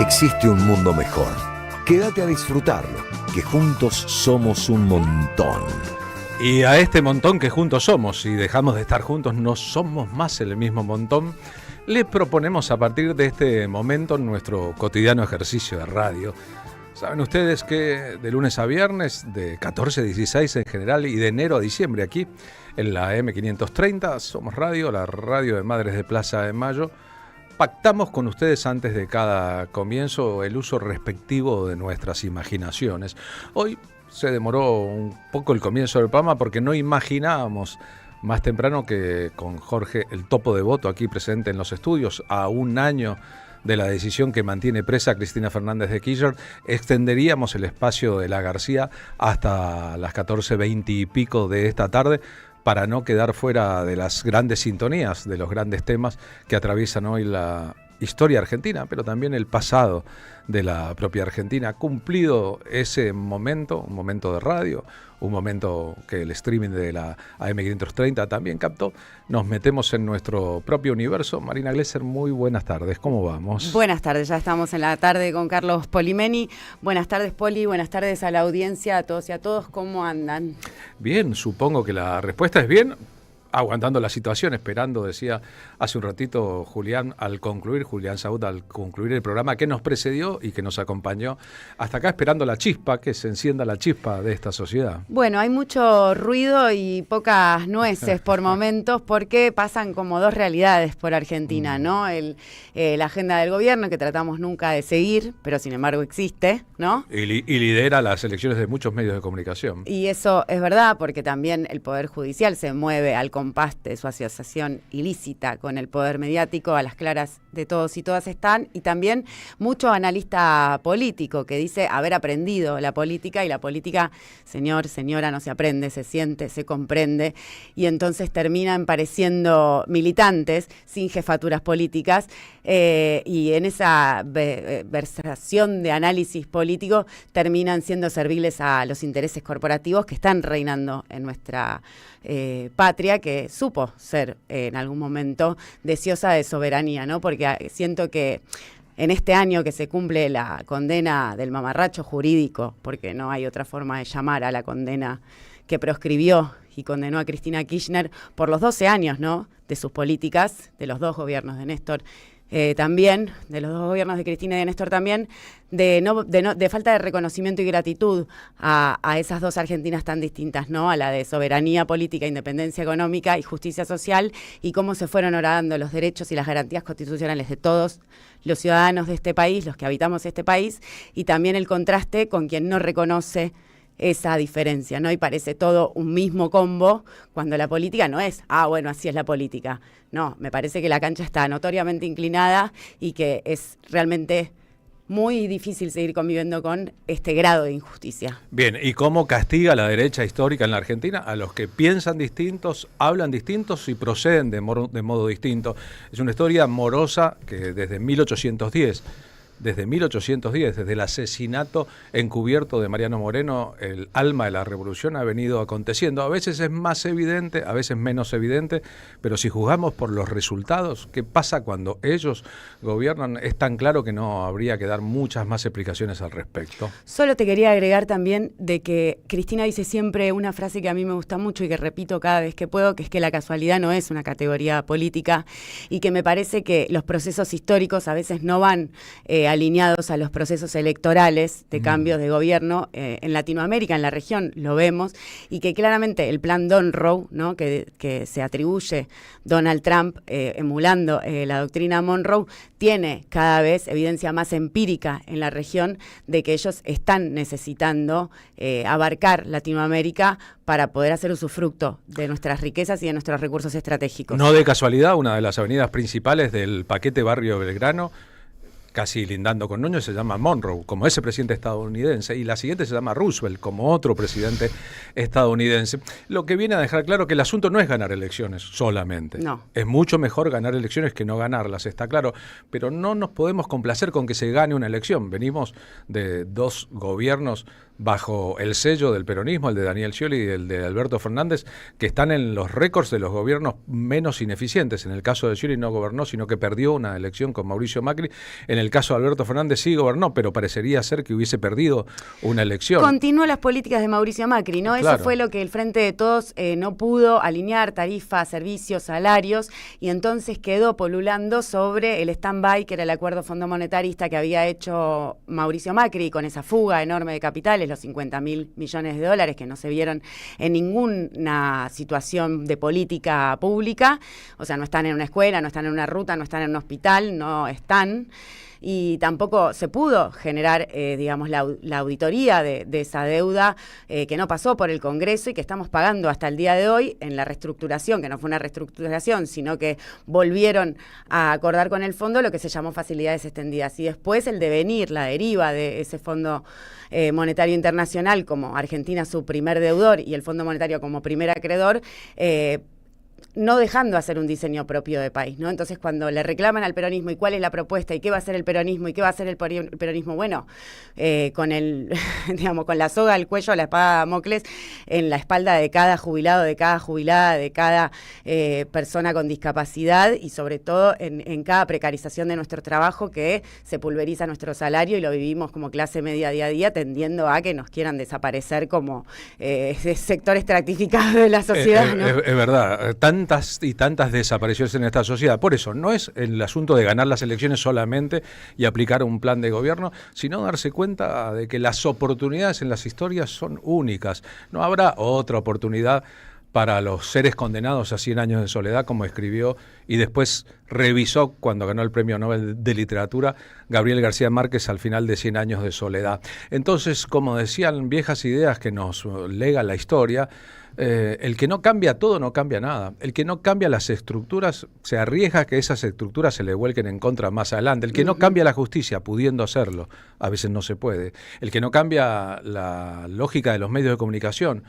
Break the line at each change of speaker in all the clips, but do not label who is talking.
existe un mundo mejor. Quédate a disfrutarlo, que juntos somos un montón.
Y a este montón que juntos somos, si dejamos de estar juntos no somos más el mismo montón, le proponemos a partir de este momento nuestro cotidiano ejercicio de radio. Saben ustedes que de lunes a viernes, de 14 a 16 en general y de enero a diciembre aquí en la M530, Somos Radio, la radio de Madres de Plaza de Mayo, pactamos con ustedes antes de cada comienzo el uso respectivo de nuestras imaginaciones. Hoy se demoró un poco el comienzo del programa porque no imaginábamos más temprano que con Jorge, el Topo Devoto, aquí presente en los estudios, a un año de la decisión que mantiene presa Cristina Fernández de Kirchner, extenderíamos el espacio de la García hasta las 14:20 y pico de esta tarde para no quedar fuera de las grandes sintonías, de los grandes temas que atraviesan hoy la historia argentina, pero también el pasado de la propia Argentina. Cumplido ese momento, un momento de radio, un momento que el streaming de la AM530 también captó, nos metemos en nuestro propio universo. Marina Glesser, muy buenas tardes, ¿cómo vamos?
Buenas tardes, ya estamos en la tarde con Carlos Polimeni. Buenas tardes, Poli, buenas tardes a la audiencia, a todos y a todos, ¿cómo andan?
Bien, supongo que la respuesta es bien. Aguantando la situación, esperando, decía hace un ratito Julián Saúd, al concluir el programa que nos precedió y que nos acompañó hasta acá, esperando la chispa, que se encienda la chispa de esta sociedad.
Bueno, hay mucho ruido y pocas nueces por momentos, porque pasan como dos realidades por Argentina, ¿no? La agenda del gobierno, que tratamos nunca de seguir, pero sin embargo existe, ¿no?
Y lidera las elecciones de muchos medios de comunicación.
Y eso es verdad, porque también el Poder Judicial se mueve al compás de su asociación ilícita con el poder mediático, a las claras de todos y todas están, y también mucho analista político que dice haber aprendido la política, y la política, señor, señora, no se aprende, se siente, se comprende, y entonces terminan pareciendo militantes sin jefaturas políticas, y en esa versación de análisis político terminan siendo serviles a los intereses corporativos que están reinando en nuestra patria, que supo ser en algún momento deseosa de soberanía, ¿no? Porque siento que en este año que se cumple la condena del mamarracho jurídico, porque no hay otra forma de llamar a la condena que proscribió y condenó a Cristina Kirchner por los 12 años, ¿no?, de sus políticas, de los dos gobiernos de Néstor, también, de los dos gobiernos de Cristina y de Néstor también, de falta de reconocimiento y gratitud a esas dos Argentinas tan distintas, ¿no? A la de soberanía política, independencia económica y justicia social, y cómo se fueron horadando los derechos y las garantías constitucionales de todos los ciudadanos de este país, los que habitamos este país, y también el contraste con quien no reconoce esa diferencia, ¿no? Y parece todo un mismo combo, cuando la política no es, bueno, así es la política. No, me parece que la cancha está notoriamente inclinada y que es realmente muy difícil seguir conviviendo con este grado de injusticia.
Bien, ¿y cómo castiga la derecha histórica en la Argentina a los que piensan distintos, hablan distintos y proceden de modo distinto? Es una historia morosa que desde 1810, desde el asesinato encubierto de Mariano Moreno, el alma de la revolución ha venido aconteciendo. A veces es más evidente, a veces menos evidente, pero si juzgamos por los resultados, ¿qué pasa cuando ellos gobiernan? Es tan claro que no habría que dar muchas más explicaciones al respecto.
Solo te quería agregar también de que Cristina dice siempre una frase que a mí me gusta mucho y que repito cada vez que puedo, que es que la casualidad no es una categoría política, y que me parece que los procesos históricos a veces no van alineados a los procesos electorales de cambios de gobierno en Latinoamérica, en la región, lo vemos, y que claramente el plan Monroe, ¿no?, que se atribuye Donald Trump emulando la doctrina Monroe, tiene cada vez evidencia más empírica en la región de que ellos están necesitando abarcar Latinoamérica para poder hacer usufructo de nuestras riquezas y de nuestros recursos estratégicos.
No de casualidad, una de las avenidas principales del paquete Barrio Belgrano, casi lindando con Núñez, se llama Monroe, como ese presidente estadounidense, y la siguiente se llama Roosevelt, como otro presidente estadounidense. Lo que viene a dejar claro que el asunto no es ganar elecciones solamente.
No.
Es mucho mejor ganar elecciones que no ganarlas, está claro, pero no nos podemos complacer con que se gane una elección. Venimos de dos gobiernos bajo el sello del peronismo, el de Daniel Scioli y el de Alberto Fernández, que están en los récords de los gobiernos menos ineficientes. En el caso de Scioli no gobernó, sino que perdió una elección con Mauricio Macri. En el caso de Alberto Fernández sí gobernó, pero parecería ser que hubiese perdido una elección.
Continuó las políticas de Mauricio Macri, ¿no?
Claro.
Eso fue lo que el Frente de Todos no pudo alinear, tarifas, servicios, salarios, y entonces quedó polulando sobre el stand-by, que era el acuerdo fondo monetarista que había hecho Mauricio Macri con esa fuga enorme de capitales, los 50.000 millones de dólares que no se vieron en ninguna situación de política pública. O sea, no están en una escuela, no están en una ruta, no están en un hospital, no están. Y tampoco se pudo generar, digamos, la auditoría de esa deuda que no pasó por el Congreso y que estamos pagando hasta el día de hoy en la reestructuración, que no fue una reestructuración, sino que volvieron a acordar con el fondo lo que se llamó facilidades extendidas. Y después el devenir, la deriva de ese Fondo Monetario Internacional como Argentina su primer deudor y el Fondo Monetario como primer acreedor, no dejando hacer un diseño propio de país, ¿no? Entonces, cuando le reclaman al peronismo y cuál es la propuesta y qué va a hacer el peronismo y qué va a hacer el peronismo, bueno, con digamos, con la soga al cuello, la espada de Damocles en la espalda de cada jubilado, de cada jubilada, de cada persona con discapacidad y sobre todo en cada precarización de nuestro trabajo, que se pulveriza nuestro salario y lo vivimos como clase media día a día, tendiendo a que nos quieran desaparecer como sector estratificado de la sociedad, ¿no?
Es verdad, tantas y tantas desapariciones en esta sociedad. Por eso, no es el asunto de ganar las elecciones solamente y aplicar un plan de gobierno, sino darse cuenta de que las oportunidades en las historias son únicas. No habrá otra oportunidad para los seres condenados a 100 años de soledad, como escribió y después revisó cuando ganó el Premio Nobel de Literatura Gabriel García Márquez al final de 100 años de soledad. Entonces, como decían viejas ideas que nos lega la historia, el que no cambia todo no cambia nada. El que no cambia las estructuras se arriesga a que esas estructuras se le vuelquen en contra más adelante. El que no cambia la justicia, pudiendo hacerlo, a veces no se puede. El que no cambia la lógica de los medios de comunicación,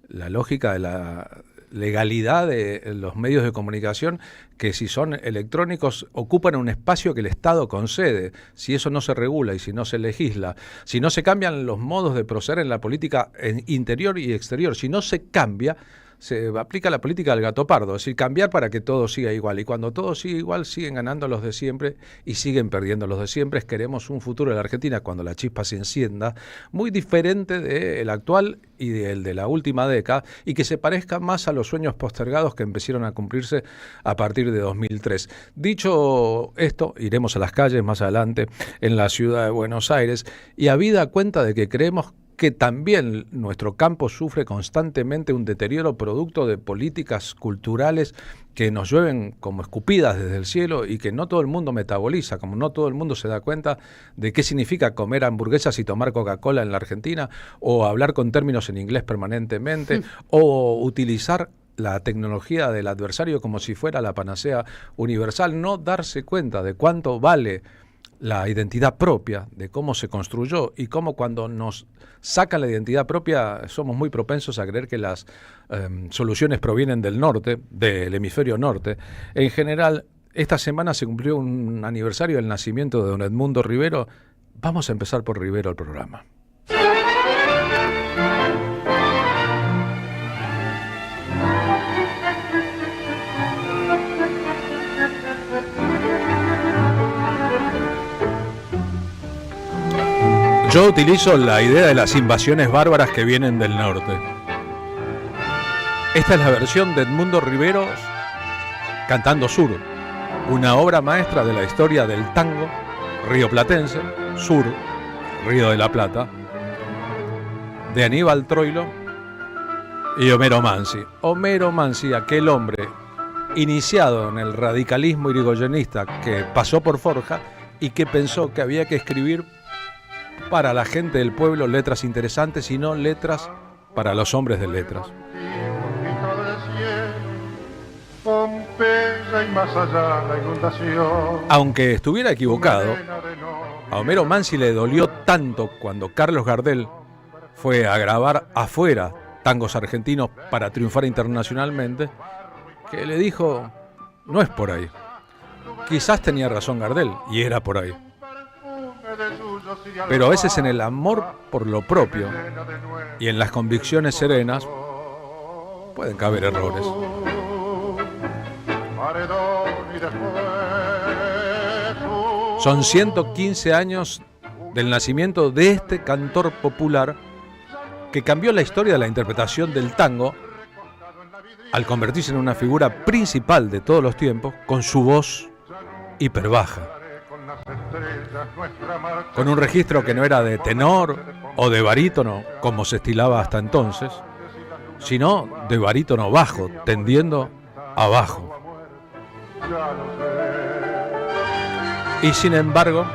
la lógica de la legalidad de los medios de comunicación, que si son electrónicos ocupan un espacio que el Estado concede. Si eso no se regula y si no se legisla, si no se cambian los modos de proceder en la política interior y exterior, si no se cambia, se aplica la política del gato pardo, es decir, cambiar para que todo siga igual. Y cuando todo sigue igual, siguen ganando los de siempre y siguen perdiendo los de siempre. Queremos un futuro de la Argentina, cuando la chispa se encienda, muy diferente del actual y del de la última década, y que se parezca más a los sueños postergados que empezaron a cumplirse a partir de 2003. Dicho esto, iremos a las calles más adelante en la ciudad de Buenos Aires, y habida cuenta de que creemos que también nuestro campo sufre constantemente un deterioro producto de políticas culturales que nos llueven como escupidas desde el cielo y que no todo el mundo metaboliza, como no todo el mundo se da cuenta de qué significa comer hamburguesas y tomar Coca-Cola en la Argentina, o hablar con términos en inglés permanentemente, o utilizar la tecnología del adversario como si fuera la panacea universal. No darse cuenta de cuánto vale la identidad propia, de cómo se construyó y cómo cuando nos sacan la identidad propia somos muy propensos a creer que las soluciones provienen del norte, del hemisferio norte. En general, esta semana se cumplió un aniversario del nacimiento de don Edmundo Rivero. Vamos a empezar por Rivero el programa. Yo utilizo la idea de las invasiones bárbaras que vienen del norte. Esta es la versión de Edmundo Rivero cantando Sur, una obra maestra de la historia del tango rioplatense, Sur, Río de la Plata, de Aníbal Troilo y Homero Mansi. Homero Mansi, aquel hombre iniciado en el radicalismo irigoyenista que pasó por Forja y que pensó que había que escribir para la gente del pueblo letras interesantes y no letras para los hombres de letras. Aunque estuviera equivocado, a Homero Mansi le dolió tanto cuando Carlos Gardel fue a grabar afuera tangos argentinos para triunfar internacionalmente, que le dijo, no es por ahí. Quizás tenía razón Gardel, y era por ahí. pero a veces en el amor por lo propio y en las convicciones serenas pueden caber errores. Son 115 años del nacimiento de este cantor popular que cambió la historia de la interpretación del tango al convertirse en una figura principal de todos los tiempos con su voz hiperbaja, con un registro que no era de tenor o de barítono como se estilaba hasta entonces, sino de barítono bajo, tendiendo a bajo. Y sin embargo,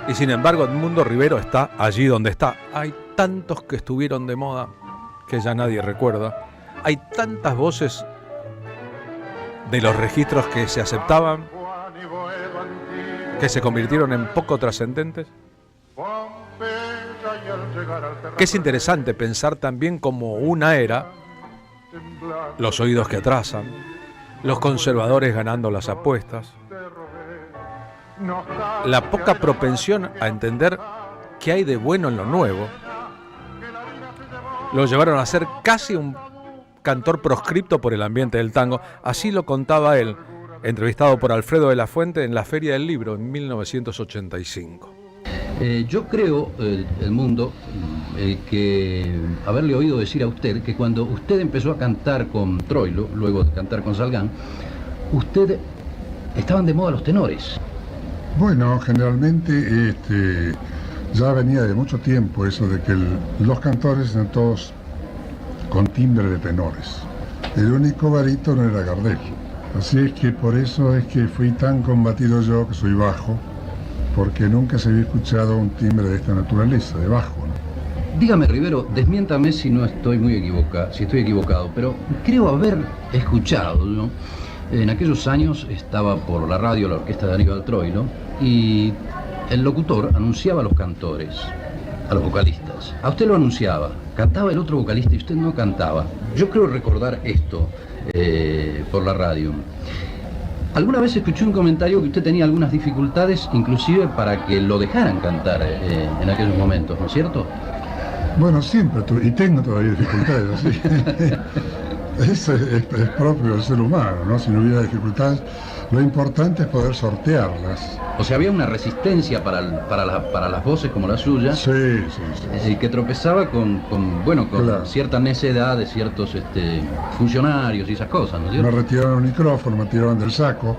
Edmundo Rivero está allí donde está. Hay tantos que estuvieron de moda que ya nadie recuerda. Hay tantas voces de los registros que se aceptaban, que se convirtieron en poco trascendentes, que es interesante pensar también como una era, los oídos que atrasan, los conservadores ganando las apuestas, la poca propensión a entender qué hay de bueno en lo nuevo, lo llevaron a ser casi un cantor proscripto por el ambiente del tango. Así lo contaba él, entrevistado por Alfredo de la Fuente en la Feria del Libro en 1985.
Yo creo, Edmundo, que haberle oído decir a usted que cuando usted empezó a cantar con Troilo, luego de cantar con Salgán, estaban de moda los tenores.
Bueno, generalmente ya venía de mucho tiempo eso de que los cantores eran todos con timbre de tenores. El único barítono era Gardel. Así es que por eso es que fui tan combatido yo, que soy bajo, porque nunca se había escuchado un timbre de esta naturaleza, de bajo, ¿no?
Dígame, Rivero, desmiéntame si estoy equivocado, pero creo haber escuchado, ¿no? En aquellos años estaba por la radio la orquesta de Aníbal Troilo y el locutor anunciaba a los cantores, a los vocalistas. A usted lo anunciaba, cantaba el otro vocalista y usted no cantaba. Yo creo recordar esto por la radio. Alguna vez escuché un comentario que usted tenía algunas dificultades, inclusive para que lo dejaran cantar en aquellos momentos, ¿no es cierto?
Bueno, siempre y tengo todavía dificultades, así. Eso es propio del ser humano, ¿no? Si no hubiera dificultades, lo importante es poder sortearlas.
O sea, había una resistencia para las voces como la suya.
Sí.
Que tropezaba con claro, cierta necedad de ciertos funcionarios y esas cosas, ¿no es cierto?
Me retiraron el micrófono, me tiraban del saco,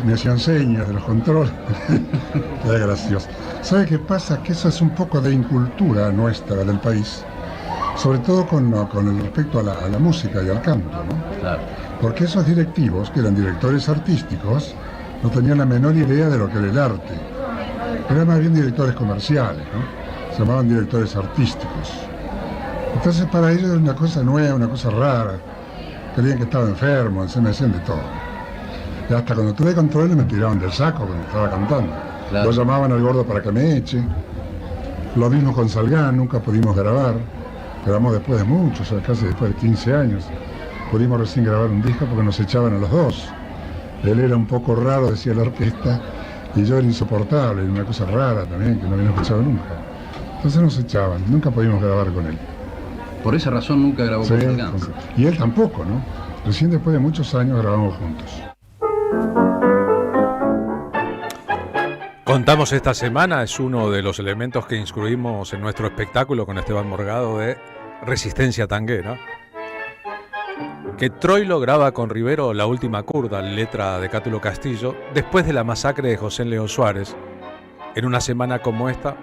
me hacían señas de los controles. Es gracioso. ¿Sabe qué pasa? Que eso es un poco de incultura nuestra del país. Sobre todo con el respecto a la música y al canto, ¿no?
Claro.
Porque esos directivos, que eran directores artísticos, no tenían la menor idea de lo que era el arte. Eran más bien directores comerciales, ¿no? Se llamaban directores artísticos. Entonces para ellos era una cosa nueva, una cosa rara. Creían que estaba enfermo, se me hacían de todo. Y hasta cuando tuve control me tiraban del saco cuando estaba cantando. Claro. Lo llamaban al gordo para que me eche. Lo mismo con Salgán, nunca pudimos grabar. Grabamos después de mucho, o sea, casi después de 15 años. Pudimos recién grabar un disco porque nos echaban a los dos. Él era un poco raro, decía la orquesta, y yo era insoportable, una cosa rara también, que no habían escuchado nunca. Entonces nos echaban, nunca pudimos grabar con él.
Por esa razón nunca grabó con Salgán.
Y él tampoco, ¿no? Recién después de muchos años grabamos juntos.
Contamos esta semana, es uno de los elementos que incluimos en nuestro espectáculo con Esteban Morgado de Resistencia Tanguera, que Troilo graba con Rivero La Última Curda, letra de Cátulo Castillo, después de la masacre de José León Suárez, en una semana como esta,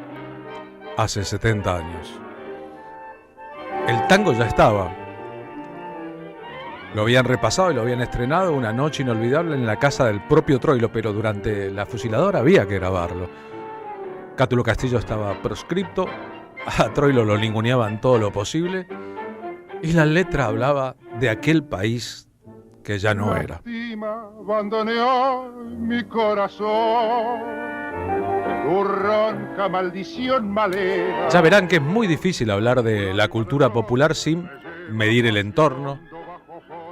hace 70 años. El tango ya estaba. Lo habían repasado y lo habían estrenado una noche inolvidable en la casa del propio Troilo, pero durante la fusiladora había que grabarlo. Cátulo Castillo estaba proscripto, a Troilo lo ninguneaban todo lo posible, y la letra hablaba de aquel país que ya no era.
Abandoneó mi corazón, tu ronca maldición malera.
Ya verán que es muy difícil hablar de la cultura popular sin medir el entorno,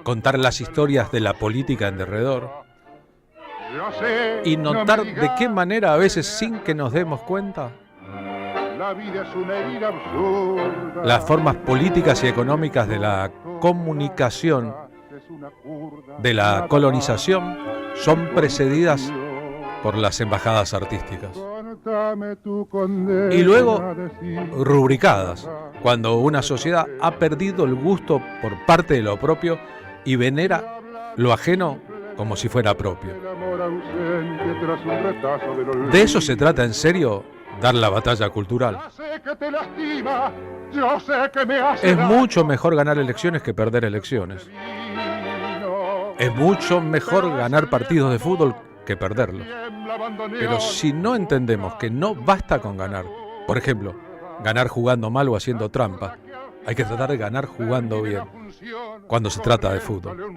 contar las historias de la política en derredor,
Yo sé,
y notar
no me
de
digas
qué manera a veces sin que nos demos cuenta
la vida es una herida absurda.
las formas políticas y económicas de la comunicación, de la colonización, son precedidas por las embajadas artísticas. Y luego rubricadas, cuando una sociedad ha perdido el gusto por parte de lo propio y venera lo ajeno como si fuera propio. ¿De eso se trata en serio dar la batalla cultural? Es mucho mejor ganar elecciones que perder elecciones. Es mucho mejor ganar partidos de fútbol que perderlos. Pero si no entendemos que no basta con ganar, por ejemplo, ganar jugando mal o haciendo trampa, hay que tratar de ganar jugando bien, cuando se trata de fútbol.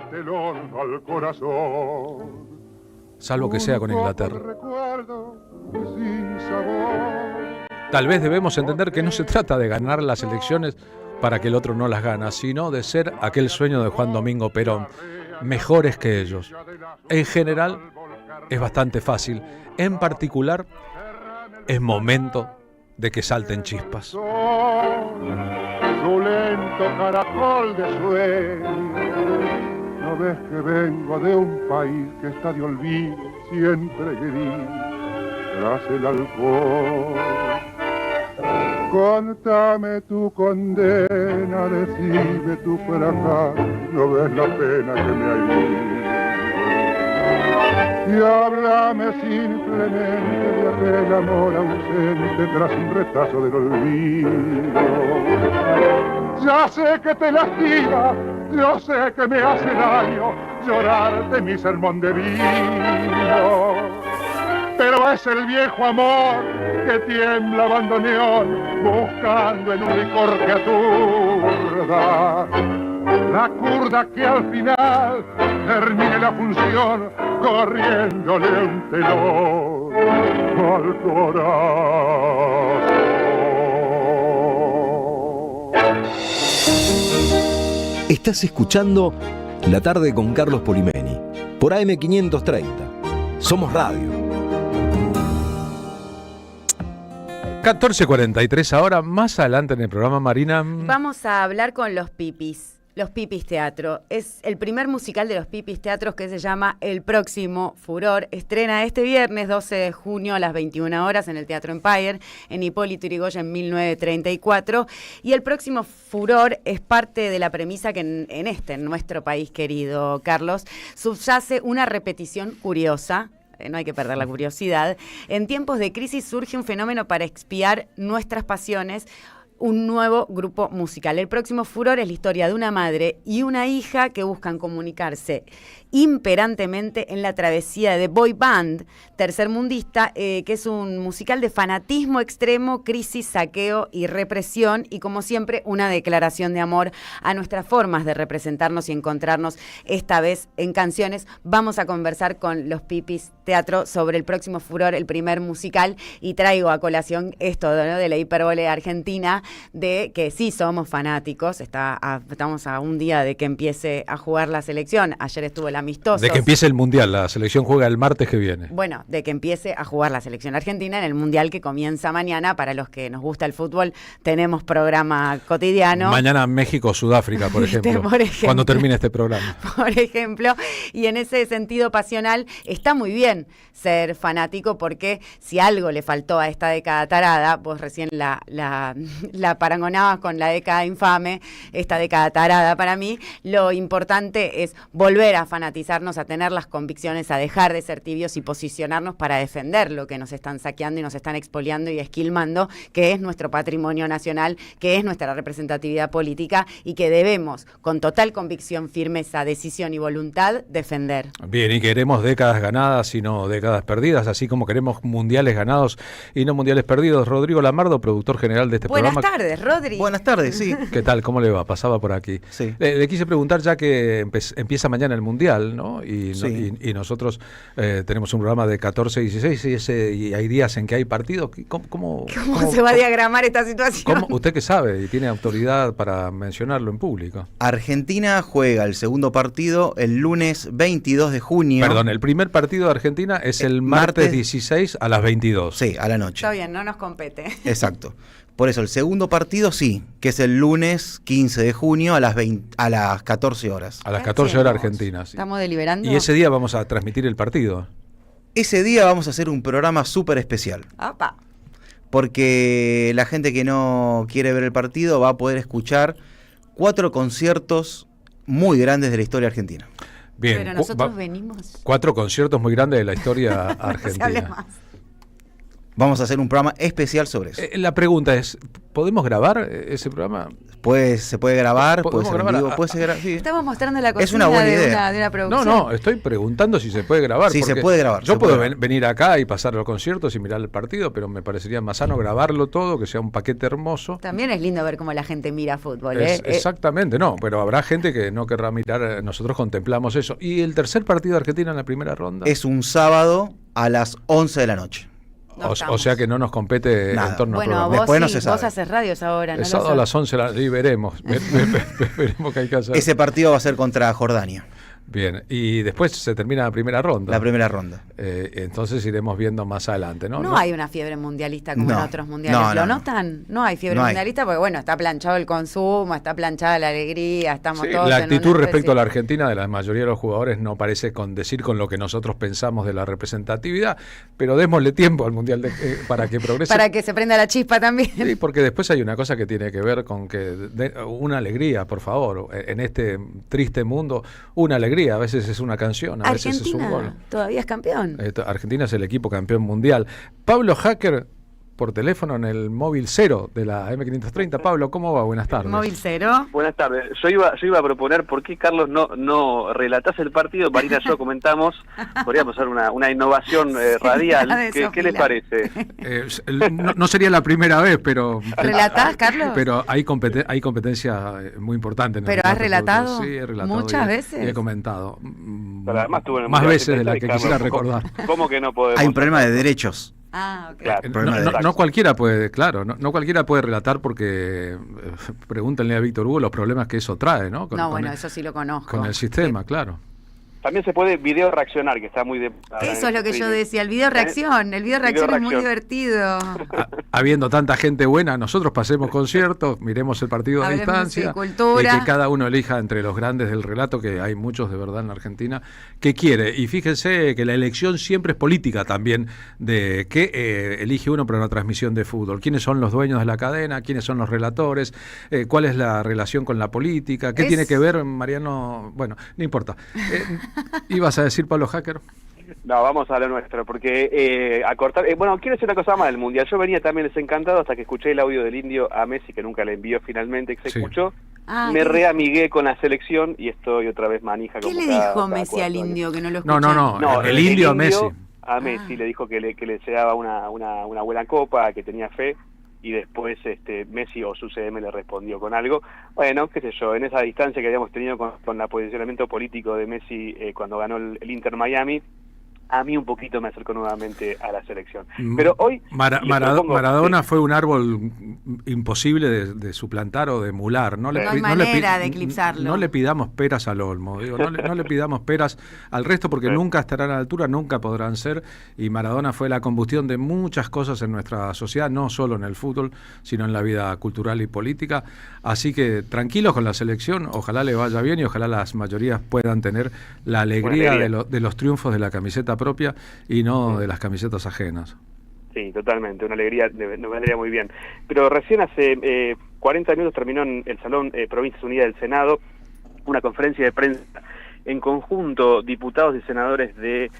Salvo que sea con Inglaterra. Tal vez debemos entender que no se trata de ganar las elecciones para que el otro no las gane, sino de ser aquel sueño de Juan Domingo Perón, mejores que ellos. En general, es bastante fácil. En particular, es momento de que salten chispas.
Su lento caracol de sueño. ¿No ves que vengo de un país que está de olvido, siempre gris, tras el alcohol? Contame tu condena, decime tu fracaso, no ves la pena que me hay ido. Y háblame simplemente de aquel amor ausente tras un retazo del olvido. Ya sé que te lastima, yo sé que me hace daño llorarte mi sermón de vino. Pero es el viejo amor que tiembla bandoneón buscando en un licor que aturda. La curda que al final termine la función corriéndole un telón al corazón.
Estás escuchando La Tarde con Carlos Polimeni por AM530. Somos Radio.
14:43 ahora, más adelante en el programa, Marina.
Vamos a hablar con Los Pipis. Los Pipis Teatro. Es el primer musical de Los Pipis Teatros, que se llama El Próximo Furor. Estrena este viernes 12 de junio a las 21 horas en el Teatro Empire, en Hipólito Yrigoyen 1934. Y El Próximo Furor es parte de la premisa que en nuestro país querido, Carlos, subyace una repetición curiosa. No hay que perder la curiosidad. En tiempos de crisis surge un fenómeno para expiar nuestras pasiones, un nuevo grupo musical. El Próximo Furor es la historia de una madre y una hija que buscan comunicarse imperantemente en la travesía de Boy Band tercermundista, que es un musical de fanatismo extremo, crisis, saqueo y represión, y como siempre una declaración de amor a nuestras formas de representarnos y encontrarnos, esta vez en canciones. Vamos a conversar con Los Pipis Teatro sobre El Próximo Furor, el primer musical, y traigo a colación esto, ¿no?, de la hipérbole argentina, de que sí somos fanáticos. Estamos a un día de que empiece a jugar la selección. Ayer estuvo el amistoso.
De que empiece el Mundial, la selección juega el martes que viene.
Bueno, de que empiece a jugar la selección argentina en el Mundial que comienza mañana. Para los que nos gusta el fútbol, tenemos programa cotidiano.
Mañana México-Sudáfrica, por ejemplo, cuando termine este programa.
Por ejemplo, y en ese sentido pasional está muy bien ser fanático, porque si algo le faltó a esta década tarada, vos recién la parangonabas con la década infame, esta década tarada para mí, lo importante es volver a fanatizarnos, a tener las convicciones, a dejar de ser tibios y posicionarnos para defender lo que nos están saqueando y nos están expoliando y esquilmando, que es nuestro patrimonio nacional, que es nuestra representatividad política y que debemos, con total convicción, firmeza, decisión y voluntad, defender.
Bien, y queremos décadas ganadas y no décadas perdidas, así como queremos mundiales ganados y no mundiales perdidos. Rodrigo Lamardo, productor general de este programa.
tardes, Rodri.
Buenas tardes, sí.
¿Qué tal? ¿Cómo le va? Pasaba por aquí.
Sí.
Le quise preguntar, ya que empieza mañana el Mundial, ¿no?
Sí.
Y nosotros tenemos un programa de 14 y 16 y hay días en que hay partidos. ¿Cómo
se va a diagramar esta situación?
¿Usted qué sabe y tiene autoridad para mencionarlo en público?
Argentina juega el segundo partido el lunes 22 de junio.
Perdón, el primer partido de Argentina es el martes 16 a las 22.
Sí, a la noche.
Está bien, no nos compete.
Exacto. Por eso, el segundo partido sí, que es el lunes 15 de junio a las 14 horas.
A las 14 horas argentinas. Sí.
Estamos deliberando.
Y ese día vamos a transmitir el partido.
Ese día vamos a hacer un programa súper especial.
¡Apa!
Porque la gente que no quiere ver el partido va a poder escuchar 4 conciertos muy grandes de la historia argentina.
Bien.
Pero nosotros venimos...
4 conciertos muy grandes de la historia argentina.
Se hable más.
Vamos a hacer un programa especial sobre eso.
La pregunta es, ¿podemos grabar ese programa?
Pues se puede grabar, puede ser en
grabar
vivo, puede ser sí.
Estamos mostrando la cocina
Es una buena idea.
de una producción.
No, estoy preguntando si se puede grabar.
Sí, se puede grabar.
Yo puedo venir acá y pasar los conciertos y mirar el partido, pero me parecería más sano grabarlo todo, que sea un paquete hermoso.
También es lindo ver cómo la gente mira fútbol, ¿eh?
Exactamente, no, pero habrá gente que no querrá mirar, nosotros contemplamos eso. ¿Y el tercer partido de Argentina en la primera ronda?
Es un sábado a las 11 de la noche.
O sea que no nos compete
Nada.
en torno
Bueno,
al
vos,
Después no
sí,
se sabe.
vos haces radios ahora, ¿no?
El sábado a las 11 y veremos. Veremos qué hay que hacer.
Ese partido va a ser contra Jordania.
Bien, y después se termina la primera ronda.
La primera ronda.
Entonces iremos viendo más adelante, ¿no?
No hay una fiebre mundialista como
No.
en otros mundiales.
No,
¿Lo
no.
notan? No hay fiebre
No hay.
mundialista porque, bueno, está planchado el consumo, está planchada la alegría, estamos
Sí,
todos
la
en
actitud
una
respecto
especie-
a la Argentina de la mayoría de los jugadores no parece decir con lo que nosotros pensamos de la representatividad, pero démosle tiempo al Mundial para que progrese.
Para que se prenda la chispa también.
Sí, porque después hay una cosa que tiene que ver con que una alegría, por favor, en este triste mundo, una alegría, a veces es una canción, a veces es un gol.
Argentina todavía es campeón.
Argentina es el equipo campeón mundial. Pablo Hacker, por teléfono en el móvil 0 de la M530. Pablo, ¿cómo va? Buenas tardes.
Móvil 0.
Buenas tardes. Yo iba a proponer por qué Carlos no relatase el partido. Marina y yo comentamos, podríamos hacer una innovación radial.
la de
¿Qué les
Sofía.
parece?
No sería la primera vez, pero...
¿Relatás, Carlos?
Pero hay competencia muy importante. En el
¿Pero has
relato
relatado?
Sí, he relatado.
¿Muchas
y
veces?
he comentado.
Pero además tuvo en el
Más
Mundial
veces de la
70
que
y
quisiera
Carlos,
recordar.
¿Cómo que no podemos?
Hay un problema de derechos.
Ah, ok.
Claro.
Problema de
No cualquiera puede, claro, no cualquiera puede relatar porque pregúntenle a Víctor Hugo los problemas que eso trae, ¿no?
No, bueno, eso sí lo conozco.
Con el sistema, claro.
También se puede video reaccionar, que está muy de...
Eso es lo que yo decía, el video reacción. El video reacción es muy divertido.
Habiendo tanta gente buena, nosotros pasemos conciertos, miremos el partido a
Hablemos
distancia
de cultura.
y que cada uno elija entre los grandes del relato, que hay muchos de verdad en la Argentina, que quiere. Y fíjense que la elección siempre es política también, de qué elige uno para una transmisión de fútbol. ¿Quiénes son los dueños de la cadena? ¿Quiénes son los relatores? ¿Cuál es la relación con la política? ¿Qué tiene que ver, Mariano? Bueno, no importa. ¿Ibas a decir, Pablo Hacker?
No, vamos a lo nuestro, porque bueno, quiero decir una cosa más del Mundial. Yo venía también desencantado hasta que escuché el audio del Indio a Messi, que nunca le envió finalmente, que se escuchó. Me reamigué con la selección y estoy otra vez manija.
¿Qué
como
le
cada
dijo Messi
4
al
años.
Indio que no lo escuchó?
No, el Indio a Messi.
A Messi le dijo que le deseaba una buena copa, que tenía fe, y después Messi o su CM le respondió con algo. Bueno, qué sé yo, en esa distancia que habíamos tenido con el posicionamiento político de Messi cuando ganó el Inter Miami, a mí un poquito me acercó nuevamente a la selección. Pero hoy...
Maradona fue un árbol imposible de suplantar o de emular. No
hay manera de eclipsarlo.
No le pidamos peras al olmo, digo, no le pidamos peras al resto porque nunca estarán a la altura, nunca podrán ser. Y Maradona fue la combustión de muchas cosas en nuestra sociedad, no solo en el fútbol, sino en la vida cultural y política. Así que tranquilos con la selección, ojalá le vaya bien y ojalá las mayorías puedan tener la alegría de los triunfos de la camiseta propia y no de las camisetas ajenas.
Sí, totalmente, una alegría, nos vendría muy bien. Pero recién hace 40 minutos terminó en el Salón Provincias Unidas del Senado una conferencia de prensa en conjunto, diputados y senadores de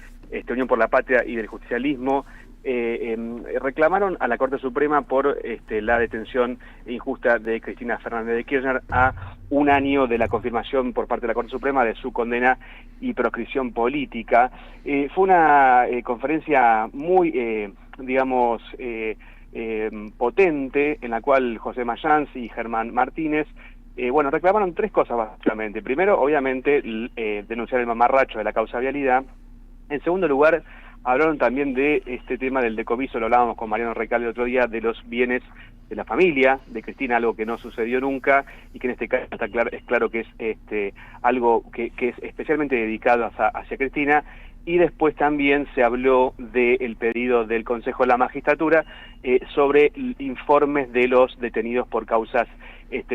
Unión por la Patria y del Justicialismo, reclamaron a la Corte Suprema por la detención injusta de Cristina Fernández de Kirchner a un año de la confirmación por parte de la Corte Suprema de su condena y proscripción política. Fue una conferencia muy, potente, en la cual José Mayans y Germán Martínez reclamaron 3 cosas básicamente. Primero, obviamente, denunciar el mamarracho de la causa vialidad. En segundo lugar, hablaron también de este tema del decomiso, lo hablábamos con Mariano Recalde el otro día, de los bienes de la familia de Cristina, algo que no sucedió nunca y que en este caso es claro que es algo que es especialmente dedicado hacia Cristina. Y después también se habló del pedido del Consejo de la Magistratura sobre informes de los detenidos por causas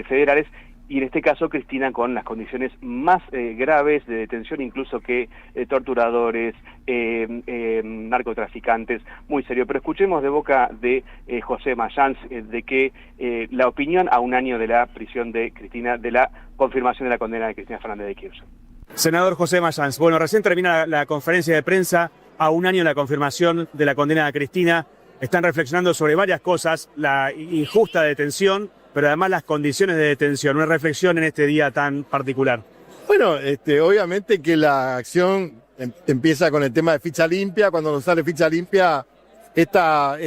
federales, y en este caso Cristina con las condiciones más graves de detención, incluso que torturadores, narcotraficantes, muy serio. Pero escuchemos de boca de José Mayans de que la opinión a un año de la prisión de Cristina, de la confirmación de la condena de Cristina Fernández de Kirchner.
Senador José Mayans, bueno, recién termina la conferencia de prensa, a un año de la confirmación de la condena de Cristina. Están reflexionando sobre varias cosas, la injusta detención, pero además las condiciones de detención. Una reflexión en este día tan particular.
Bueno, obviamente que la acción empieza con el tema de ficha limpia. Cuando nos sale ficha limpia, esta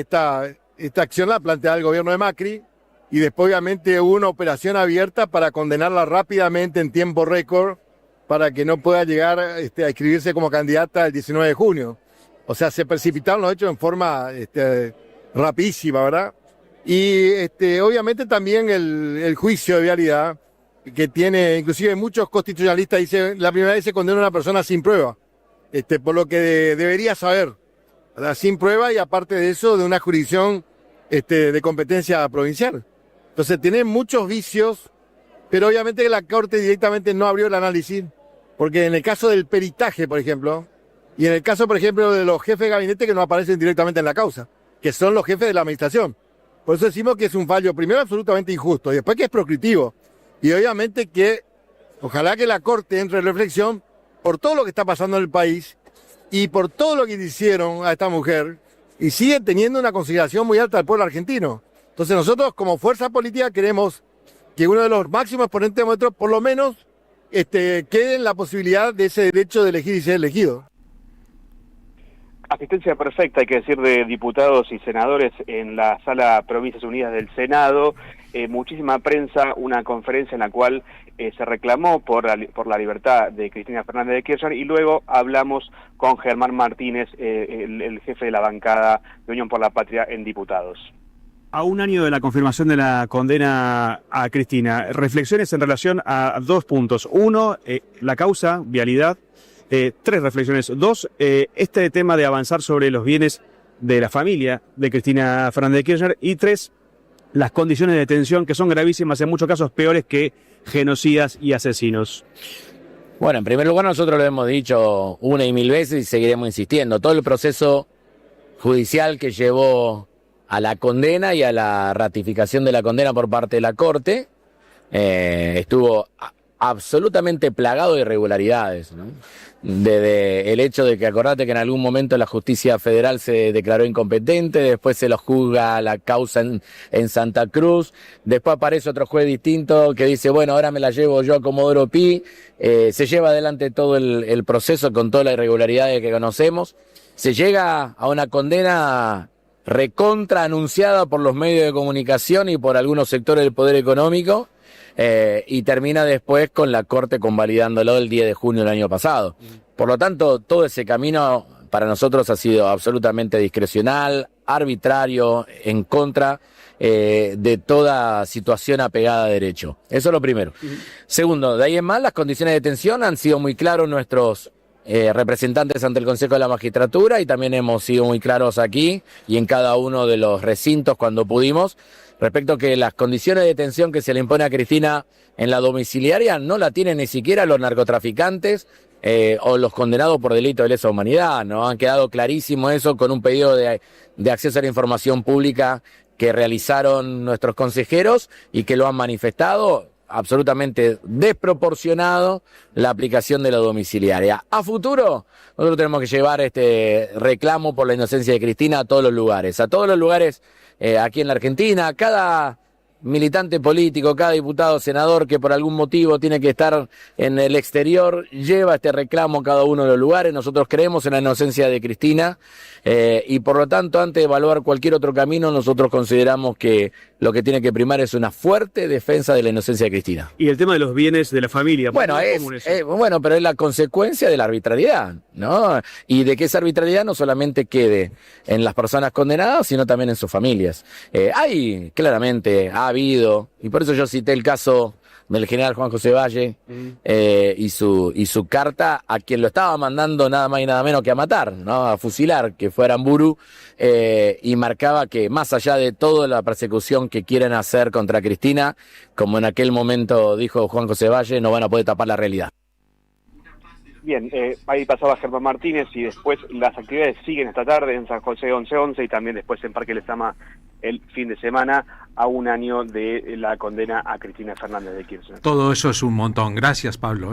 acción la plantea el gobierno de Macri, y después obviamente hubo una operación abierta para condenarla rápidamente en tiempo récord, para que no pueda llegar a inscribirse como candidata el 19 de junio. O sea, se precipitaron los hechos en forma rapidísima, ¿verdad? Y obviamente también el juicio de vialidad, que tiene, inclusive muchos constitucionalistas dicen, la primera vez se condena a una persona sin prueba, por lo que debería saber, ¿verdad? Sin prueba, y aparte de eso, de una jurisdicción de competencia provincial. Entonces tiene muchos vicios, pero obviamente la Corte directamente no abrió el análisis, porque en el caso del peritaje, por ejemplo, y en el caso, por ejemplo, de los jefes de gabinete que no aparecen directamente en la causa, que son los jefes de la administración. Por eso decimos que es un fallo, primero, absolutamente injusto, y después que es proscriptivo. Y obviamente que, ojalá que la Corte entre en reflexión por todo lo que está pasando en el país y por todo lo que le hicieron a esta mujer, y sigue teniendo una consideración muy alta del pueblo argentino. Entonces nosotros, como fuerza política, queremos que uno de los máximos exponentes nuestros, por lo menos, quede en la posibilidad de ese derecho de elegir y ser elegido.
Asistencia perfecta, hay que decir, de diputados y senadores en la Sala Provincias Unidas del Senado. Muchísima prensa, una conferencia en la cual se reclamó por la libertad de Cristina Fernández de Kirchner, y luego hablamos con Germán Martínez, el jefe de la bancada de Unión por la Patria en diputados.
A un año de la confirmación de la condena a Cristina, reflexiones en relación a 2 puntos. 1, la causa, vialidad. 3 reflexiones. 2, este tema de avanzar sobre los bienes de la familia de Cristina Fernández de Kirchner. Y 3, las condiciones de detención, que son gravísimas, en muchos casos peores que genocidas y asesinos.
Bueno, en primer lugar, nosotros lo hemos dicho una y mil veces y seguiremos insistiendo. Todo el proceso judicial que llevó a la condena y a la ratificación de la condena por parte de la Corte estuvo absolutamente plagado de irregularidades, ¿no? Desde el hecho de que, acordate que en algún momento la justicia federal se declaró incompetente, después se lo juzga la causa en Santa Cruz, después aparece otro juez distinto que dice, bueno, ahora me la llevo yo a Comodoro Pi, se lleva adelante todo el proceso con todas las irregularidades que conocemos, se llega a una condena recontra anunciada por los medios de comunicación y por algunos sectores del poder económico, y termina después con la Corte convalidándolo el 10 de junio del año pasado. Por lo tanto, todo ese camino para nosotros ha sido absolutamente discrecional, arbitrario, en contra de toda situación apegada a derecho. Eso es lo primero. Segundo, de ahí en más, las condiciones de detención han sido muy claros nuestros representantes ante el Consejo de la Magistratura, y también hemos sido muy claros aquí y en cada uno de los recintos cuando pudimos, respecto a que las condiciones de detención que se le impone a Cristina en la domiciliaria no la tienen ni siquiera los narcotraficantes o los condenados por delito de lesa humanidad, ¿no? Han quedado clarísimo eso con un pedido de acceso a la información pública que realizaron nuestros consejeros y que lo han manifestado. Absolutamente desproporcionado la aplicación de la domiciliaria. A futuro, nosotros tenemos que llevar este reclamo por la inocencia de Cristina a todos los lugares aquí en la Argentina. Cada militante político, cada diputado, senador que por algún motivo tiene que estar en el exterior, lleva este reclamo a cada uno de los lugares. Nosotros creemos en la inocencia de Cristina y por lo tanto, antes de evaluar cualquier otro camino, nosotros consideramos que lo que tiene que primar es una fuerte defensa de la inocencia de Cristina.
Y el tema de los bienes de la familia.
Bueno, bueno, pero es la consecuencia de la arbitrariedad, ¿no? Y de que esa arbitrariedad no solamente quede en las personas condenadas, sino también en sus familias. Hay, claramente, ha habido, y por eso yo cité el caso del general Juan José Valle y su carta a quien lo estaba mandando nada más y nada menos que a matar, ¿no? A fusilar, que fue Aramburu, y marcaba que más allá de toda la persecución que quieren hacer contra Cristina, como en aquel momento dijo Juan José Valle, no van a poder tapar la realidad.
Bien, ahí pasaba Germán Martínez y después las actividades siguen esta tarde en San José 1111 y también después en Parque Lezama el fin de semana, a un año de la condena a Cristina Fernández de Kirchner.
Todo eso es un montón. Gracias, Pablo.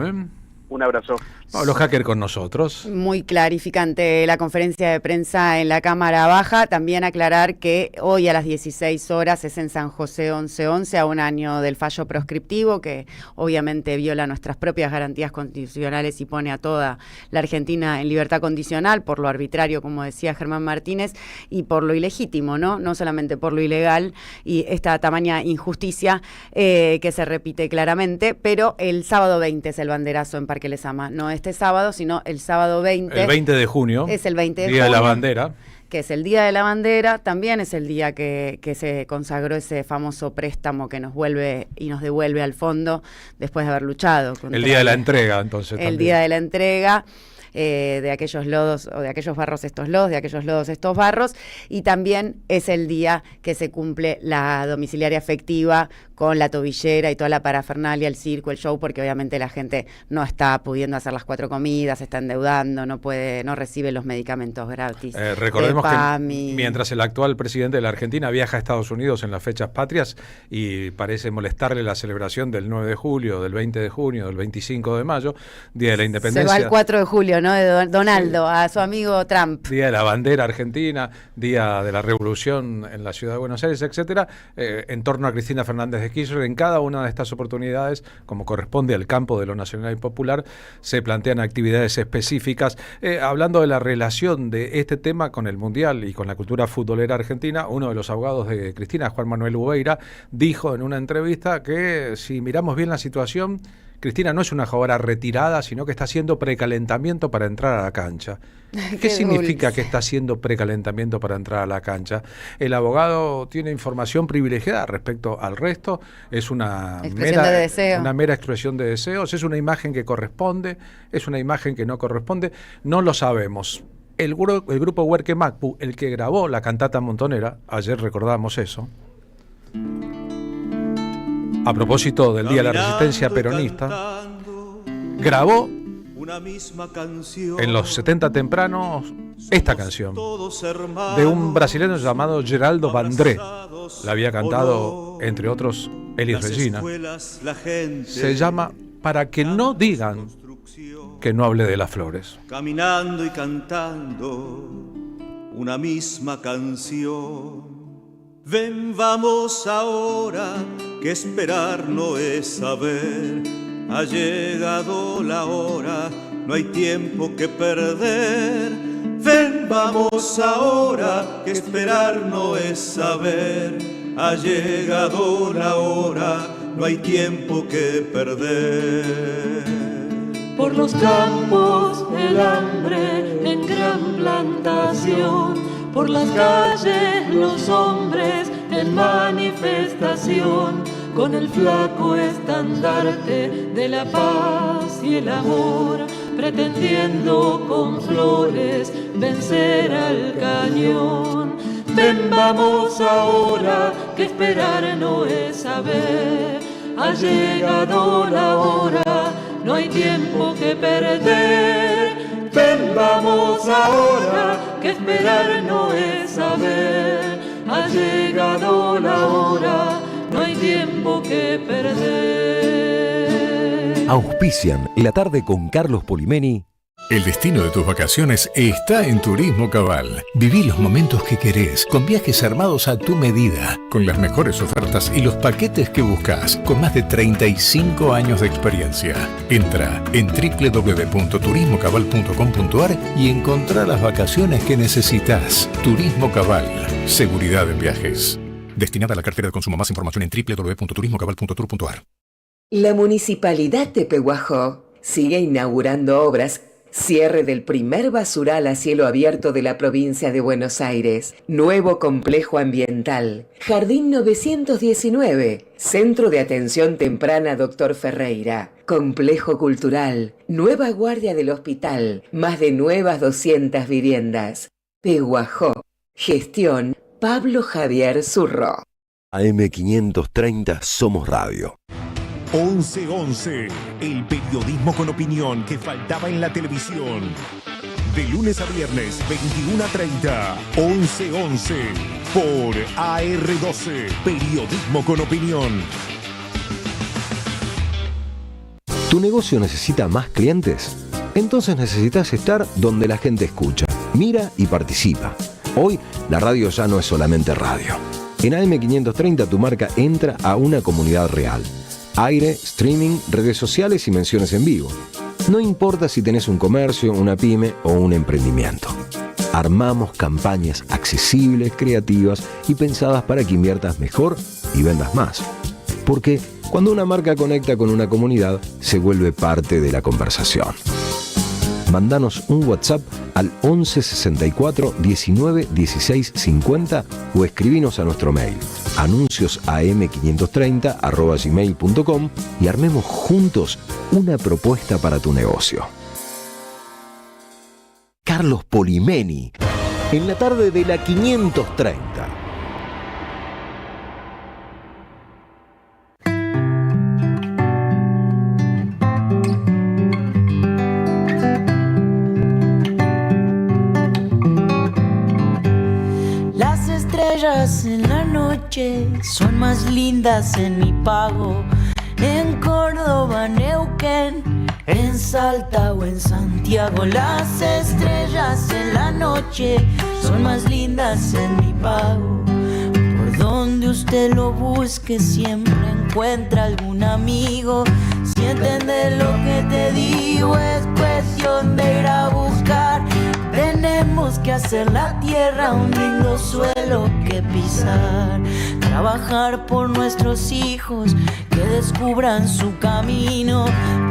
Un abrazo.
Pablo Hacker con nosotros.
Muy clarificante la conferencia de prensa en la Cámara Baja. También aclarar que hoy a las 16 horas es en San José 1111, a un año del fallo proscriptivo, que obviamente viola nuestras propias garantías constitucionales y pone a toda la Argentina en libertad condicional por lo arbitrario, como decía Germán Martínez, y por lo ilegítimo, ¿no? No solamente por lo ilegal y esta tamaña injusticia que se repite claramente, pero el sábado 20 es el banderazo en Parque Lezama, no este sábado, sino el sábado 20.
El 20 de junio.
Es el 20 de
junio. Día de la Bandera.
Que es el Día de la Bandera, también es el día que se consagró ese famoso préstamo que nos vuelve y nos devuelve al fondo después de haber luchado.
El Día de la Entrega, entonces.
El Día de la Entrega. De aquellos lodos o de aquellos barros estos lodos, de aquellos lodos estos barros, y también es el día que se cumple la domiciliaria efectiva con la tobillera y toda la parafernalia, el circo, el show, porque obviamente la gente no está pudiendo hacer las 4 comidas, se está endeudando, no recibe los medicamentos gratis.
Recordemos que mientras el actual presidente de la Argentina viaja a Estados Unidos en las fechas patrias y parece molestarle la celebración del 9 de julio, del 20 de junio, del 25 de mayo, Día de la Independencia.
Se va el 4 de julio, ¿no? De Donaldo, a su amigo Trump.
Día de la Bandera Argentina, Día de la Revolución en la Ciudad de Buenos Aires, etcétera, en torno a Cristina Fernández de Kirchner. En cada una de estas oportunidades, como corresponde al campo de lo nacional y popular, se plantean actividades específicas. Hablando de la relación de este tema con el Mundial y con la cultura futbolera argentina, uno de los abogados de Cristina, Juan Manuel Ubeira, dijo en una entrevista que si miramos bien la situación, Cristina no es una jugadora retirada, sino que está haciendo precalentamiento para entrar a la cancha. ¿Qué significa que está haciendo precalentamiento para entrar a la cancha? El abogado tiene información privilegiada respecto al resto, es una mera expresión de deseos, es una imagen que corresponde, es una imagen que no corresponde, no lo sabemos. El grupo Huerque Macpu, el que grabó la cantata montonera, ayer recordamos eso, a propósito del Día de la Resistencia Peronista, grabó en los 70 tempranos esta canción de un brasileño llamado Geraldo Vandré. La había cantado, entre otros, Elis Regina. Se llama Para que no digan que no hable de las flores.
Caminando y cantando una misma canción. Ven, vamos ahora, que esperar no es saber. Ha llegado la hora, no hay tiempo que perder. Ven, vamos ahora, que esperar no es saber. Ha llegado la hora, no hay tiempo que perder.
Por los campos el hambre en gran plantación, por las calles los hombres en manifestación, con el flaco estandarte de la paz y el amor, pretendiendo con flores vencer al cañón. Ven, vamos ahora, que esperar no es saber. Ha llegado la hora, no hay tiempo que perder. Ven, vamos ahora, que esperar no es saber. Ha llegado la hora, no hay tiempo que perder.
Auspician La Tarde con Carlos Polimeni
El destino de tus vacaciones está en Turismo Cabal. Viví los momentos que querés, con viajes armados a tu medida, con las mejores ofertas y los paquetes que buscas, con más de 35 años de experiencia. Entra en www.turismocabal.com.ar y encontrá las vacaciones que necesitas. Turismo Cabal. Seguridad en viajes. Destinada a la cartera de consumo. Más información en www.turismocabal.tour.ar.
La Municipalidad de Pehuajó sigue inaugurando obras. Cierre del primer basural a cielo abierto de la provincia de Buenos Aires. Nuevo complejo ambiental. Jardín 919. Centro de Atención Temprana Dr. Ferreira. Complejo cultural. Nueva guardia del hospital. Más de nuevas 200 viviendas. Pehuajó. Gestión Pablo Javier Zurro.
AM530 Somos Radio.
11-11, el periodismo con opinión que faltaba en la televisión. De lunes a viernes, 21:30, 11-11, por AR12, periodismo con opinión.
¿Tu negocio necesita más clientes? Entonces necesitas estar donde la gente escucha, mira y participa. Hoy, la radio ya no es solamente radio. En AM530 tu marca entra a una comunidad real. Aire, streaming, redes sociales y menciones en vivo. No importa si tenés un comercio, una pyme o un emprendimiento. Armamos campañas accesibles, creativas y pensadas para que inviertas mejor y vendas más. Porque cuando una marca conecta con una comunidad, se vuelve parte de la conversación. Mándanos un WhatsApp al 11 64 19 16 50 o escribinos a nuestro mail anunciosam530@gmail.com y armemos juntos una propuesta para tu negocio. Carlos Polimeni, en la tarde de la 530.
En la noche son más lindas en mi pago, en Córdoba, Neuquén, en Salta o en Santiago. Las estrellas en la noche son más lindas en mi pago. Por donde usted lo busque siempre encuentra algún amigo. Si entiendes lo que te digo es cuestión de ir a buscar. Tenemos que hacer la tierra un lindo suelo que pisar. Trabajar por nuestros hijos que descubran su camino.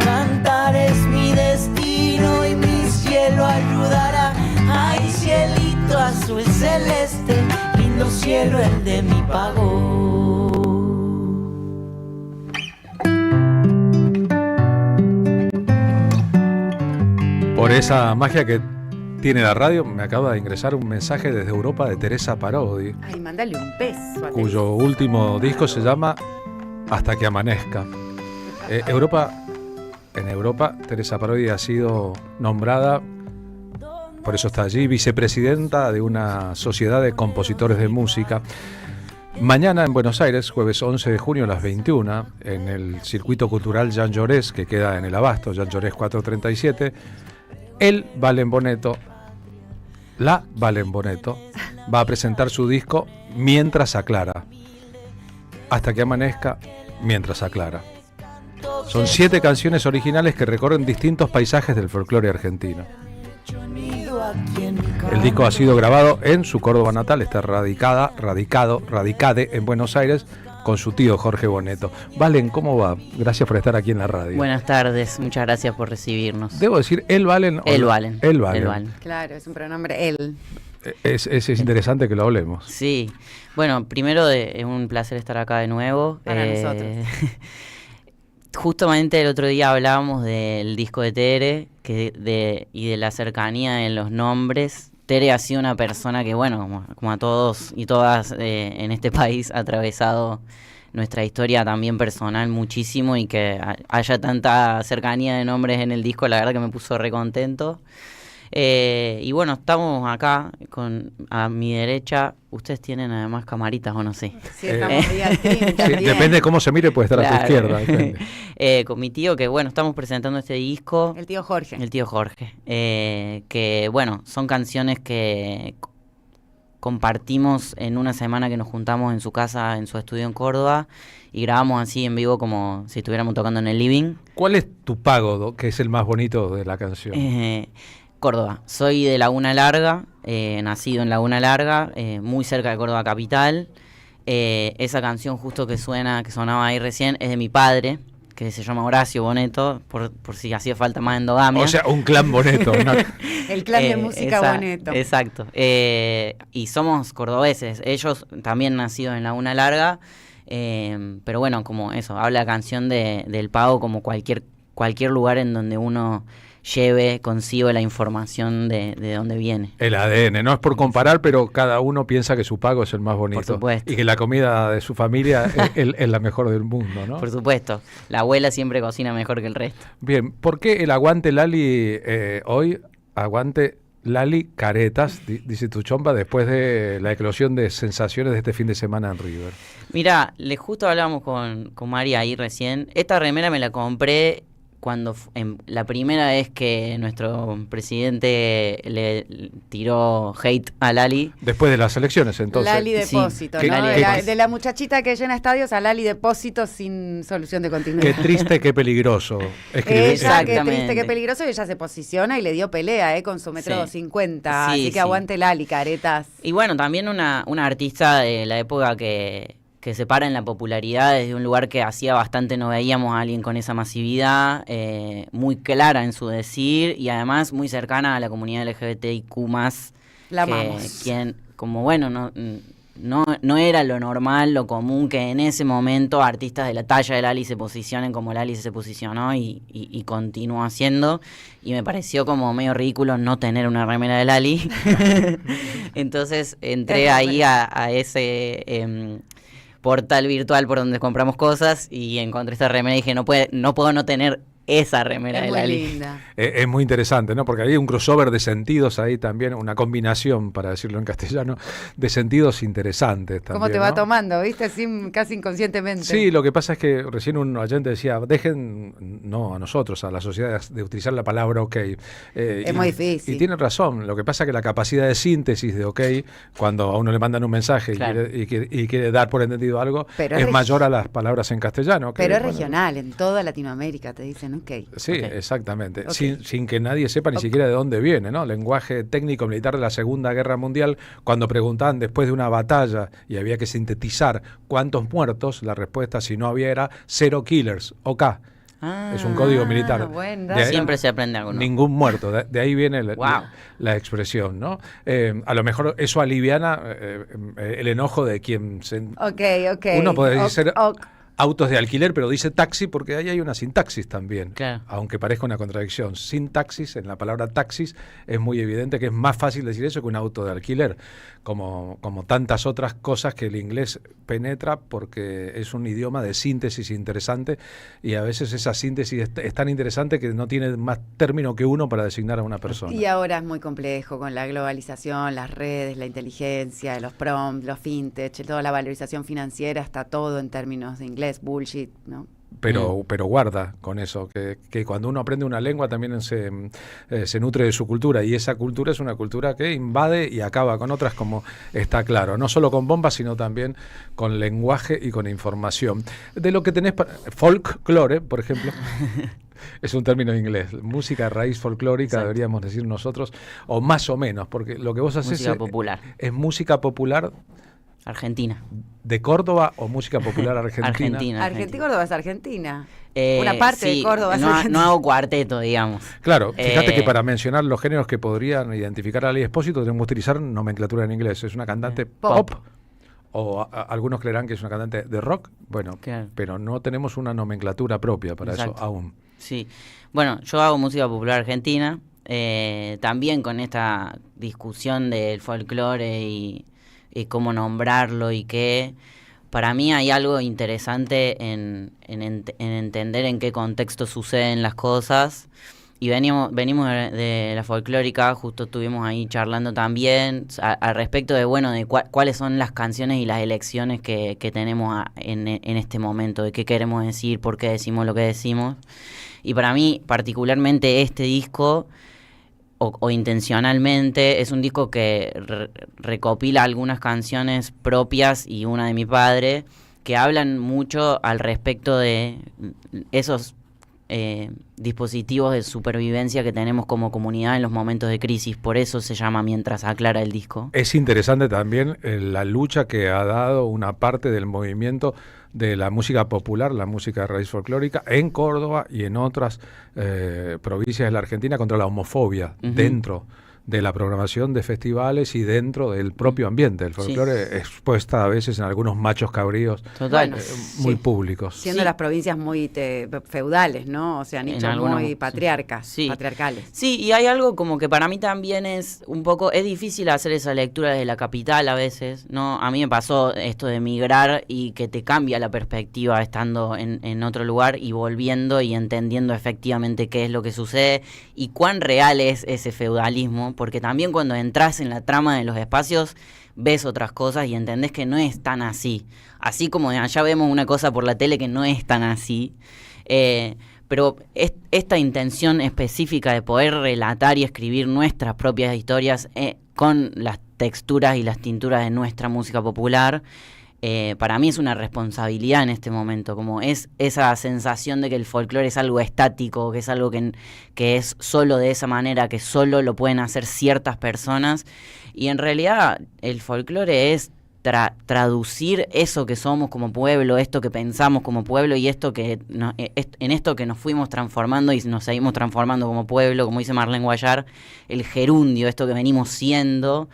Cantar es mi destino y mi cielo ayudará. Ay, cielito azul celeste, lindo cielo el de mi pago.
Por esa magia que tiene la radio, me acaba de ingresar un mensaje desde Europa de Teresa Parodi.
Ay, mándale un beso a
cuyo último disco se llama Hasta que amanezca. En Europa, Teresa Parodi ha sido nombrada, por eso está allí, vicepresidenta de una sociedad de compositores de música. Mañana en Buenos Aires, jueves 11 de junio a las 21, en el circuito cultural Jean Jaurès, que queda en el Abasto, Jean Jaurès 437, la Valen Boneto va a presentar su disco Mientras aclara. Hasta que amanezca, mientras aclara. Son 7 canciones originales que recorren distintos paisajes del folclore argentino. El disco ha sido grabado en su Córdoba natal, está radicade en Buenos Aires con su tío Jorge Boneto. Valen, ¿cómo va? Gracias por estar aquí en la radio.
Buenas tardes, muchas gracias por recibirnos.
Debo decir, ¿el Valen?
El Valen.
El Valen.
Claro, es un pronombre él.
Es interesante que lo hablemos.
Sí, bueno, primero es un placer estar acá de nuevo.
Para nosotros.
Justamente el otro día hablábamos del disco de Tere y de la cercanía en los nombres. Tere ha sido una persona que, bueno, como a todos y todas en este país, ha atravesado nuestra historia también personal muchísimo, y que haya tanta cercanía de nombres en el disco, la verdad que me puso re contento. Y bueno, estamos acá a mi derecha. Ustedes tienen además camaritas o no sé.
Sí, estamos vía stream también.
Sí, depende de cómo se mire, puede estar a tu izquierda. Depende.
Con mi tío, que bueno, estamos presentando este disco.
El tío Jorge.
Que bueno, son canciones que compartimos en una semana que nos juntamos en su casa, en su estudio en Córdoba, y grabamos así en vivo como si estuviéramos tocando en el living.
¿Cuál es tu pago, que es el más bonito de la canción?
Córdoba. Soy de Laguna Larga, nacido en Laguna Larga, muy cerca de Córdoba capital. Esa canción justo que sonaba ahí recién, es de mi padre, que se llama Horacio Boneto, por si hacía falta más endogamia.
O sea, un clan Boneto. ¿No?
El clan de música Boneto.
Exacto. Y somos cordobeses. Ellos también nacidos en Laguna Larga. Pero bueno, como eso, habla la canción del pago como cualquier lugar en donde uno lleve consigo la información de dónde viene.
El ADN, no es por comparar, pero cada uno piensa que su pago es el más bonito.
Por supuesto.
Y que la comida de su familia es la mejor del mundo, ¿no?
Por supuesto. La abuela siempre cocina mejor que el resto.
Bien, ¿por qué el aguante Lali hoy? Aguante Lali Caretas, dice tu chomba, después de la eclosión de sensaciones de este fin de semana en River.
Mirá, justo hablábamos con María ahí recién. Esta remera me la compré cuando la primera vez que nuestro presidente le tiró hate a Lali.
Después de las elecciones, entonces.
Lali Depósito,
sí.
¿no? De la muchachita que llena estadios a Lali Depósito sin solución de continuidad.
Qué triste, qué peligroso.
Ella, qué triste, qué peligroso, y ella se posiciona y le dio pelea, con su metro 50.
Sí,
así que aguante Lali, Caretas.
Y bueno, también una artista de la época que se para en la popularidad desde un lugar que hacía bastante no veíamos a alguien con esa masividad, muy clara en su decir y además muy cercana a la comunidad LGBTIQ+.
La amamos.
Quien, como bueno, no era lo normal, lo común que en ese momento artistas de la talla de Lali se posicionen como Lali se posicionó y continuó haciendo, y me pareció como medio ridículo no tener una remera de Lali. Entonces entré ahí a ese portal virtual por donde compramos cosas y encontré esta remera y dije, no puedo no tener esa remera de Lali.
Linda.
Es muy interesante, ¿no? Porque hay un crossover de sentidos ahí también, una combinación, para decirlo en castellano, de sentidos interesantes también.
¿Cómo te va
¿no?
tomando, viste? Casi inconscientemente.
Sí, lo que pasa es que recién un oyente decía, dejen, no a nosotros, a la sociedad, de utilizar la palabra ok.
Es muy difícil.
Y tiene razón, lo que pasa es que la capacidad de síntesis de ok, cuando a uno le mandan un mensaje
claro.
y quiere dar por entendido algo,
pero
es mayor a las palabras en castellano.
Pero es regional, en toda Latinoamérica te dicen ok.
Sí,
okay.
Exactamente.
Okay.
Sin que nadie sepa ni siquiera de dónde viene, ¿no? Lenguaje técnico militar de la Segunda Guerra Mundial, cuando preguntaban después de una batalla y había que sintetizar cuántos muertos, la respuesta, si no había, era 0 killers, OK. Es un código militar.
Siempre se aprende algo, ¿no?
Ningún muerto. De ahí viene la expresión, ¿no? A lo mejor eso aliviana el enojo de quien se...
Ok.
Uno puede decir... autos de alquiler, pero dice taxi porque ahí hay una sintaxis también,
claro.
Aunque parezca una contradicción. Sintaxis, en la palabra taxis, es muy evidente que es más fácil decir eso que un auto de alquiler, como tantas otras cosas que el inglés penetra porque es un idioma de síntesis interesante y a veces esa síntesis es tan interesante que no tiene más término que uno para designar a una persona.
Y ahora es muy complejo con la globalización, las redes, la inteligencia, los prompts, los fintech, toda la valorización financiera, está todo en términos de inglés. Bullshit, ¿no?
Pero guarda con eso, que cuando uno aprende una lengua también se nutre de su cultura, y esa cultura es una cultura que invade y acaba con otras, como está claro, no solo con bombas, sino también con lenguaje y con información. De lo que tenés, folklore, por ejemplo, es un término inglés, música de raíz folclórica, exacto, deberíamos decir nosotros, o más o menos, porque lo que vos haces
música popular.
Es música popular
argentina.
¿De Córdoba o música popular argentina?
Argentina, Córdoba es Argentina. Una parte
sí,
de Córdoba es Argentina.
No hago cuarteto, digamos.
Claro, fíjate que para mencionar los géneros que podrían identificar a Lali Espósito tenemos que utilizar nomenclatura en inglés. Es una cantante pop. O algunos creerán que es una cantante de rock. Bueno, claro, pero no tenemos una nomenclatura propia para exacto, eso aún.
Sí. Bueno, yo hago música popular argentina. También con esta discusión del folclore y cómo nombrarlo y qué. Para mí hay algo interesante en entender en qué contexto suceden las cosas Y venimos de la folclórica, justo estuvimos ahí charlando también al respecto de, bueno, de cuáles son las canciones y las elecciones que tenemos en este momento, de qué queremos decir, por qué decimos lo que decimos. Y para mí, particularmente este disco, o intencionalmente, es un disco que recopila algunas canciones propias y una de mi padre, que hablan mucho al respecto de esos dispositivos de supervivencia que tenemos como comunidad en los momentos de crisis. Por eso se llama Mientras aclara el disco.
Es interesante también la lucha que ha dado una parte del movimiento de la música popular, la música de raíz folclórica, en Córdoba y en otras provincias de la Argentina contra la homofobia dentro de la programación de festivales y dentro del propio ambiente. El folclore expuesta a veces en algunos machos cabríos muy públicos.
Siendo las provincias muy feudales, ¿no? O sea, nichos muy patriarcales.
Sí, y hay algo como que para mí también es un poco, es difícil hacer esa lectura desde la capital a veces, ¿no? A mí me pasó esto de emigrar y que te cambia la perspectiva estando en otro lugar y volviendo y entendiendo efectivamente qué es lo que sucede y cuán real es ese feudalismo, porque también cuando entras en la trama de los espacios ves otras cosas y entendés que no es tan así. Así como allá vemos una cosa por la tele que no es tan así. Pero esta intención específica de poder relatar y escribir nuestras propias historias con las texturas y las tinturas de nuestra música popular, para mí es una responsabilidad en este momento, como es esa sensación de que el folclore es algo estático, que es algo que es solo de esa manera, que solo lo pueden hacer ciertas personas, y en realidad el folclore es traducir eso que somos como pueblo, esto que pensamos como pueblo y esto que en esto que nos fuimos transformando y nos seguimos transformando como pueblo, como dice Marlene Guayar, el gerundio, esto que venimos siendo.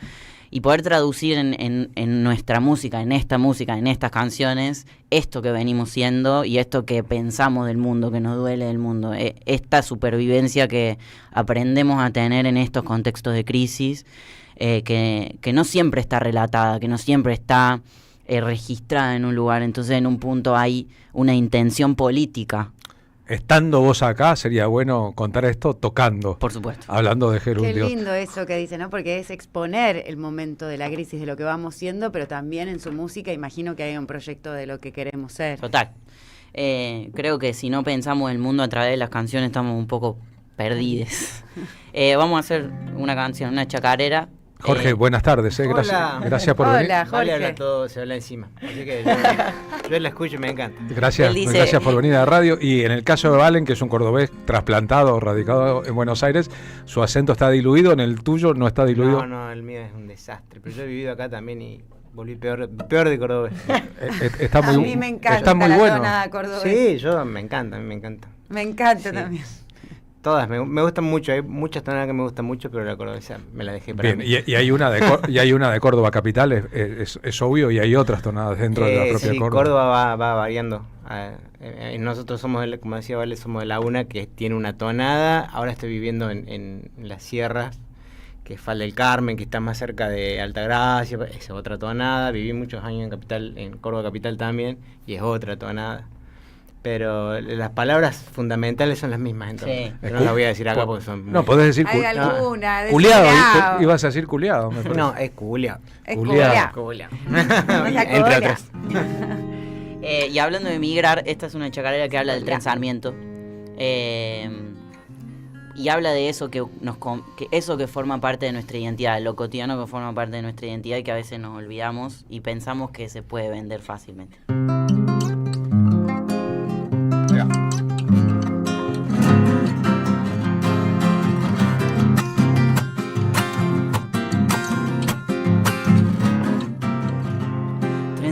Y poder traducir en nuestra música, en estas canciones, esto que venimos siendo y esto que pensamos del mundo, que nos duele del mundo. Esta supervivencia que aprendemos a tener en estos contextos de crisis, que no siempre está relatada, que no siempre está registrada en un lugar. Entonces, en un punto hay una intención política.
Estando vos acá, sería bueno contar esto tocando.
Por supuesto.
Hablando de gerundios.
Qué lindo eso que dice, ¿no? Porque es exponer el momento de la crisis, de lo que vamos siendo, pero también en su música imagino que hay un proyecto de lo que queremos ser.
Total. Creo que si no pensamos el mundo a través de las canciones estamos un poco perdides. Vamos a hacer una canción, una chacarera.
Jorge, buenas tardes. Gracias por venir.
Hola, Jorge.
Habla todo, se habla encima. Así que yo la escucho y me encanta.
Gracias por venir a la radio. Y en el caso de Valen, que es un cordobés trasplantado, radicado en Buenos Aires, su acento está diluido. ¿En el tuyo no está diluido?
No, el mío es un desastre. Pero yo he vivido acá también y volví peor de cordobés.
Está muy,
a mí me encanta
está muy
la
bueno.
tonada cordobés.
Sí, me encanta.
Me encanta también.
Todas me gustan mucho, hay muchas tonadas que me gustan mucho, pero la cordobesa me la dejé para
Bien,
mí.
Y hay una de Córdoba capital, es obvio, y hay otras tonadas dentro de la propia
sí,
Córdoba.
Córdoba va variando. Nosotros somos, como decía Vale, somos de Laguna, que tiene una tonada. Ahora estoy viviendo en las sierras, que es Fal del Carmen, que está más cerca de Altagracia, es otra tonada. Viví muchos años en Córdoba capital también, y es otra tonada. Pero las palabras fundamentales son las mismas, entonces. Sí. No las voy a decir acá porque son...
No, podés decir culiado. Ibas a decir culiado, me parece.
No, es culiado.
Culiado.
Entre otras.
Y hablando de migrar, esta es una chacarera que habla del Tren Sarmiento. Y habla de eso que eso que forma parte de nuestra identidad, lo cotidiano que forma parte de nuestra identidad y que a veces nos olvidamos y pensamos que se puede vender fácilmente.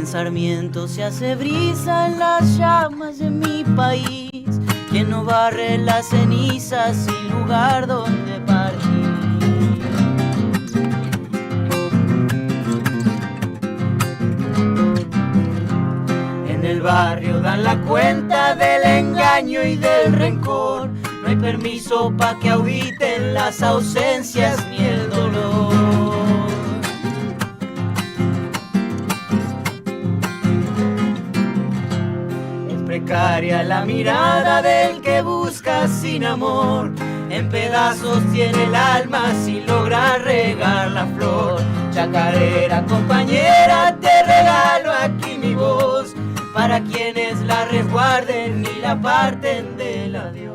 Sarmiento se hace brisa en las llamas de mi país, quien no barre las cenizas sin lugar donde partir. En el barrio dan la cuenta del engaño y del rencor, no hay permiso pa' que auditen las ausencias ni el dolor. Precaria la mirada del que busca sin amor, en pedazos tiene el alma sin lograr regar la flor. Chacarera compañera, te regalo aquí mi voz, para quienes la resguarden y la parten del adiós.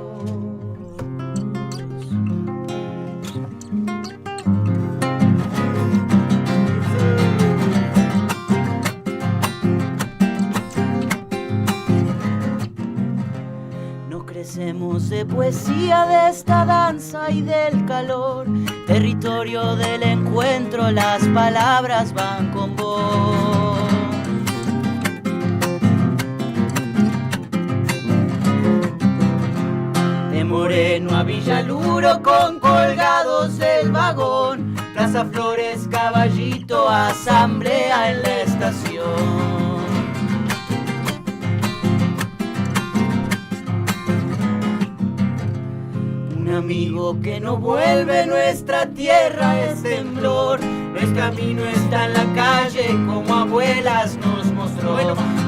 Crecemos de poesía, de esta danza y del calor, territorio del encuentro, las palabras van con vos. De Moreno a Villaluro con colgados del vagón, Plaza Flores, Caballito, asamblea en la estación. Un amigo que no vuelve, nuestra tierra es temblor, el camino está en la calle como abuelas nos mostró.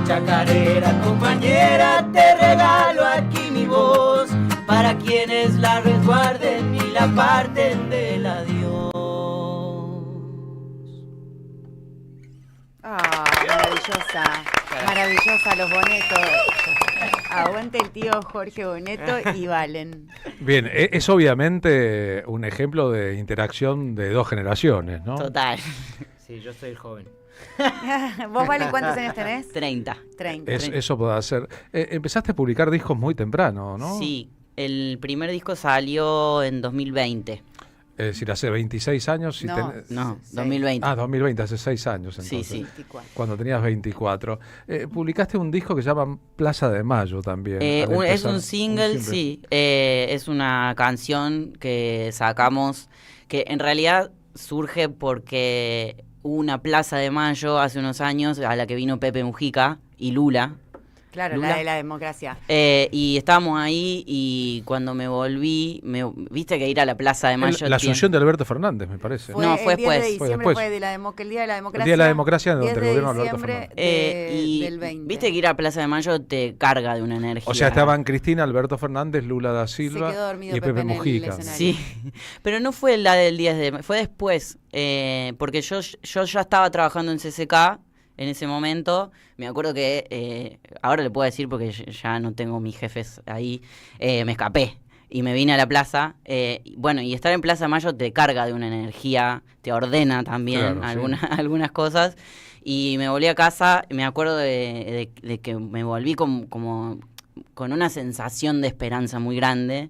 Chacarera compañera, te regalo aquí mi voz, para quienes la resguarden y la parten del adiós.
Ah, maravillosa, maravillosa, los Boneto. Aguante el tío Jorge Boneto y Valen.
Bien, es obviamente un ejemplo de interacción de dos generaciones, ¿no?
Total.
Sí, yo soy el joven.
¿Vos, Valen, cuántos años tenés?
30.
Eso puede ser. Empezaste a publicar discos muy temprano, ¿no?
Sí, el primer disco salió en 2020.
Es decir, hace 26 años.
No, 2020.
Ah, 2020, hace 6 años entonces.
Sí.
Cuando tenías 24. Publicaste un disco que se llama Plaza de Mayo también.
Es un single, sí. Es una canción que sacamos que en realidad surge porque hubo una Plaza de Mayo hace unos años a la que vino Pepe Mujica y Lula.
Claro,
Lula.
la de la democracia.
Y estábamos ahí y cuando me volví, viste que ir a la Plaza de Mayo...
La asunción de Alberto Fernández, me parece.
No, fue después.
El 10 de diciembre fue el Día de la Democracia.
El Día de la Democracia
durante
el gobierno de Alberto Fernández.
Y
del 20.
viste que ir a Plaza de Mayo te carga de una energía.
O sea, estaban Cristina, Alberto Fernández, Lula da
Se
Silva
quedó dormido
y Pepe Mujica.
Sí, pero no fue la del 10 de mayo, fue después, porque yo ya estaba trabajando en CCK en ese momento. Me acuerdo que, ahora le puedo decir porque ya no tengo mis jefes ahí, me escapé y me vine a la plaza. Bueno, y estar en Plaza Mayo te carga de una energía, te ordena también, claro, algunas cosas. Y me volví a casa, me acuerdo de que me volví como con una sensación de esperanza muy grande,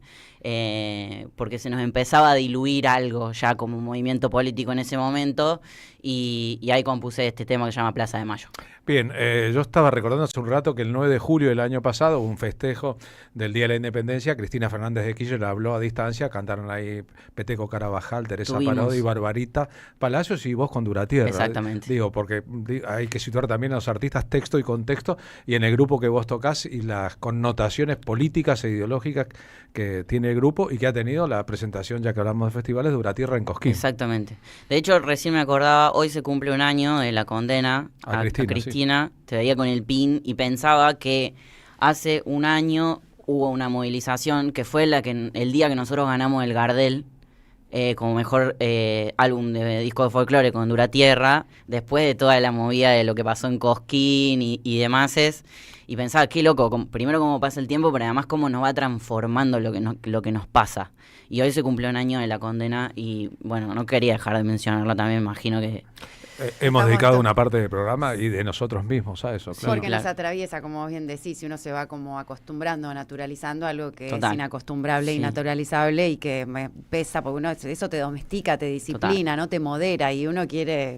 porque se nos empezaba a diluir algo ya como movimiento político en ese momento, y ahí compuse este tema que se llama Plaza de Mayo.
Bien, yo estaba recordando hace un rato que el 9 de julio del año pasado hubo un festejo del Día de la Independencia. Cristina Fernández de Kirchner habló a distancia, cantaron ahí Peteco Carabajal, Teresa Parodi, Barbarita Palacios y vos con Duratierra.
Exactamente.
Digo, porque hay que situar también a los artistas texto y contexto, y en el grupo que vos tocás y las connotaciones políticas e ideológicas que tiene el grupo y que ha tenido la presentación, ya que hablamos de festivales, Duratierra en Cosquín.
Exactamente. De hecho, recién me acordaba, hoy se cumple un año de la condena a Cristina. Te veía con el pin y pensaba que hace un año hubo una movilización que fue el día que nosotros ganamos el Gardel como mejor álbum de disco de folclore con Duratierra, después de toda la movida de lo que pasó en Cosquín y demás. Y pensaba, qué loco, primero cómo pasa el tiempo, pero además cómo nos va transformando lo que nos pasa. Y hoy se cumplió un año de la condena y, bueno, no quería dejar de mencionarlo también, me imagino que...
Hemos dedicado una parte del programa y de nosotros mismos a eso, claro.
Porque nos atraviesa, como bien decís, y uno se va como acostumbrando, naturalizando algo que es inacostumbrable y naturalizable y que me pesa, porque uno eso te domestica, te disciplina, no te modera, y uno quiere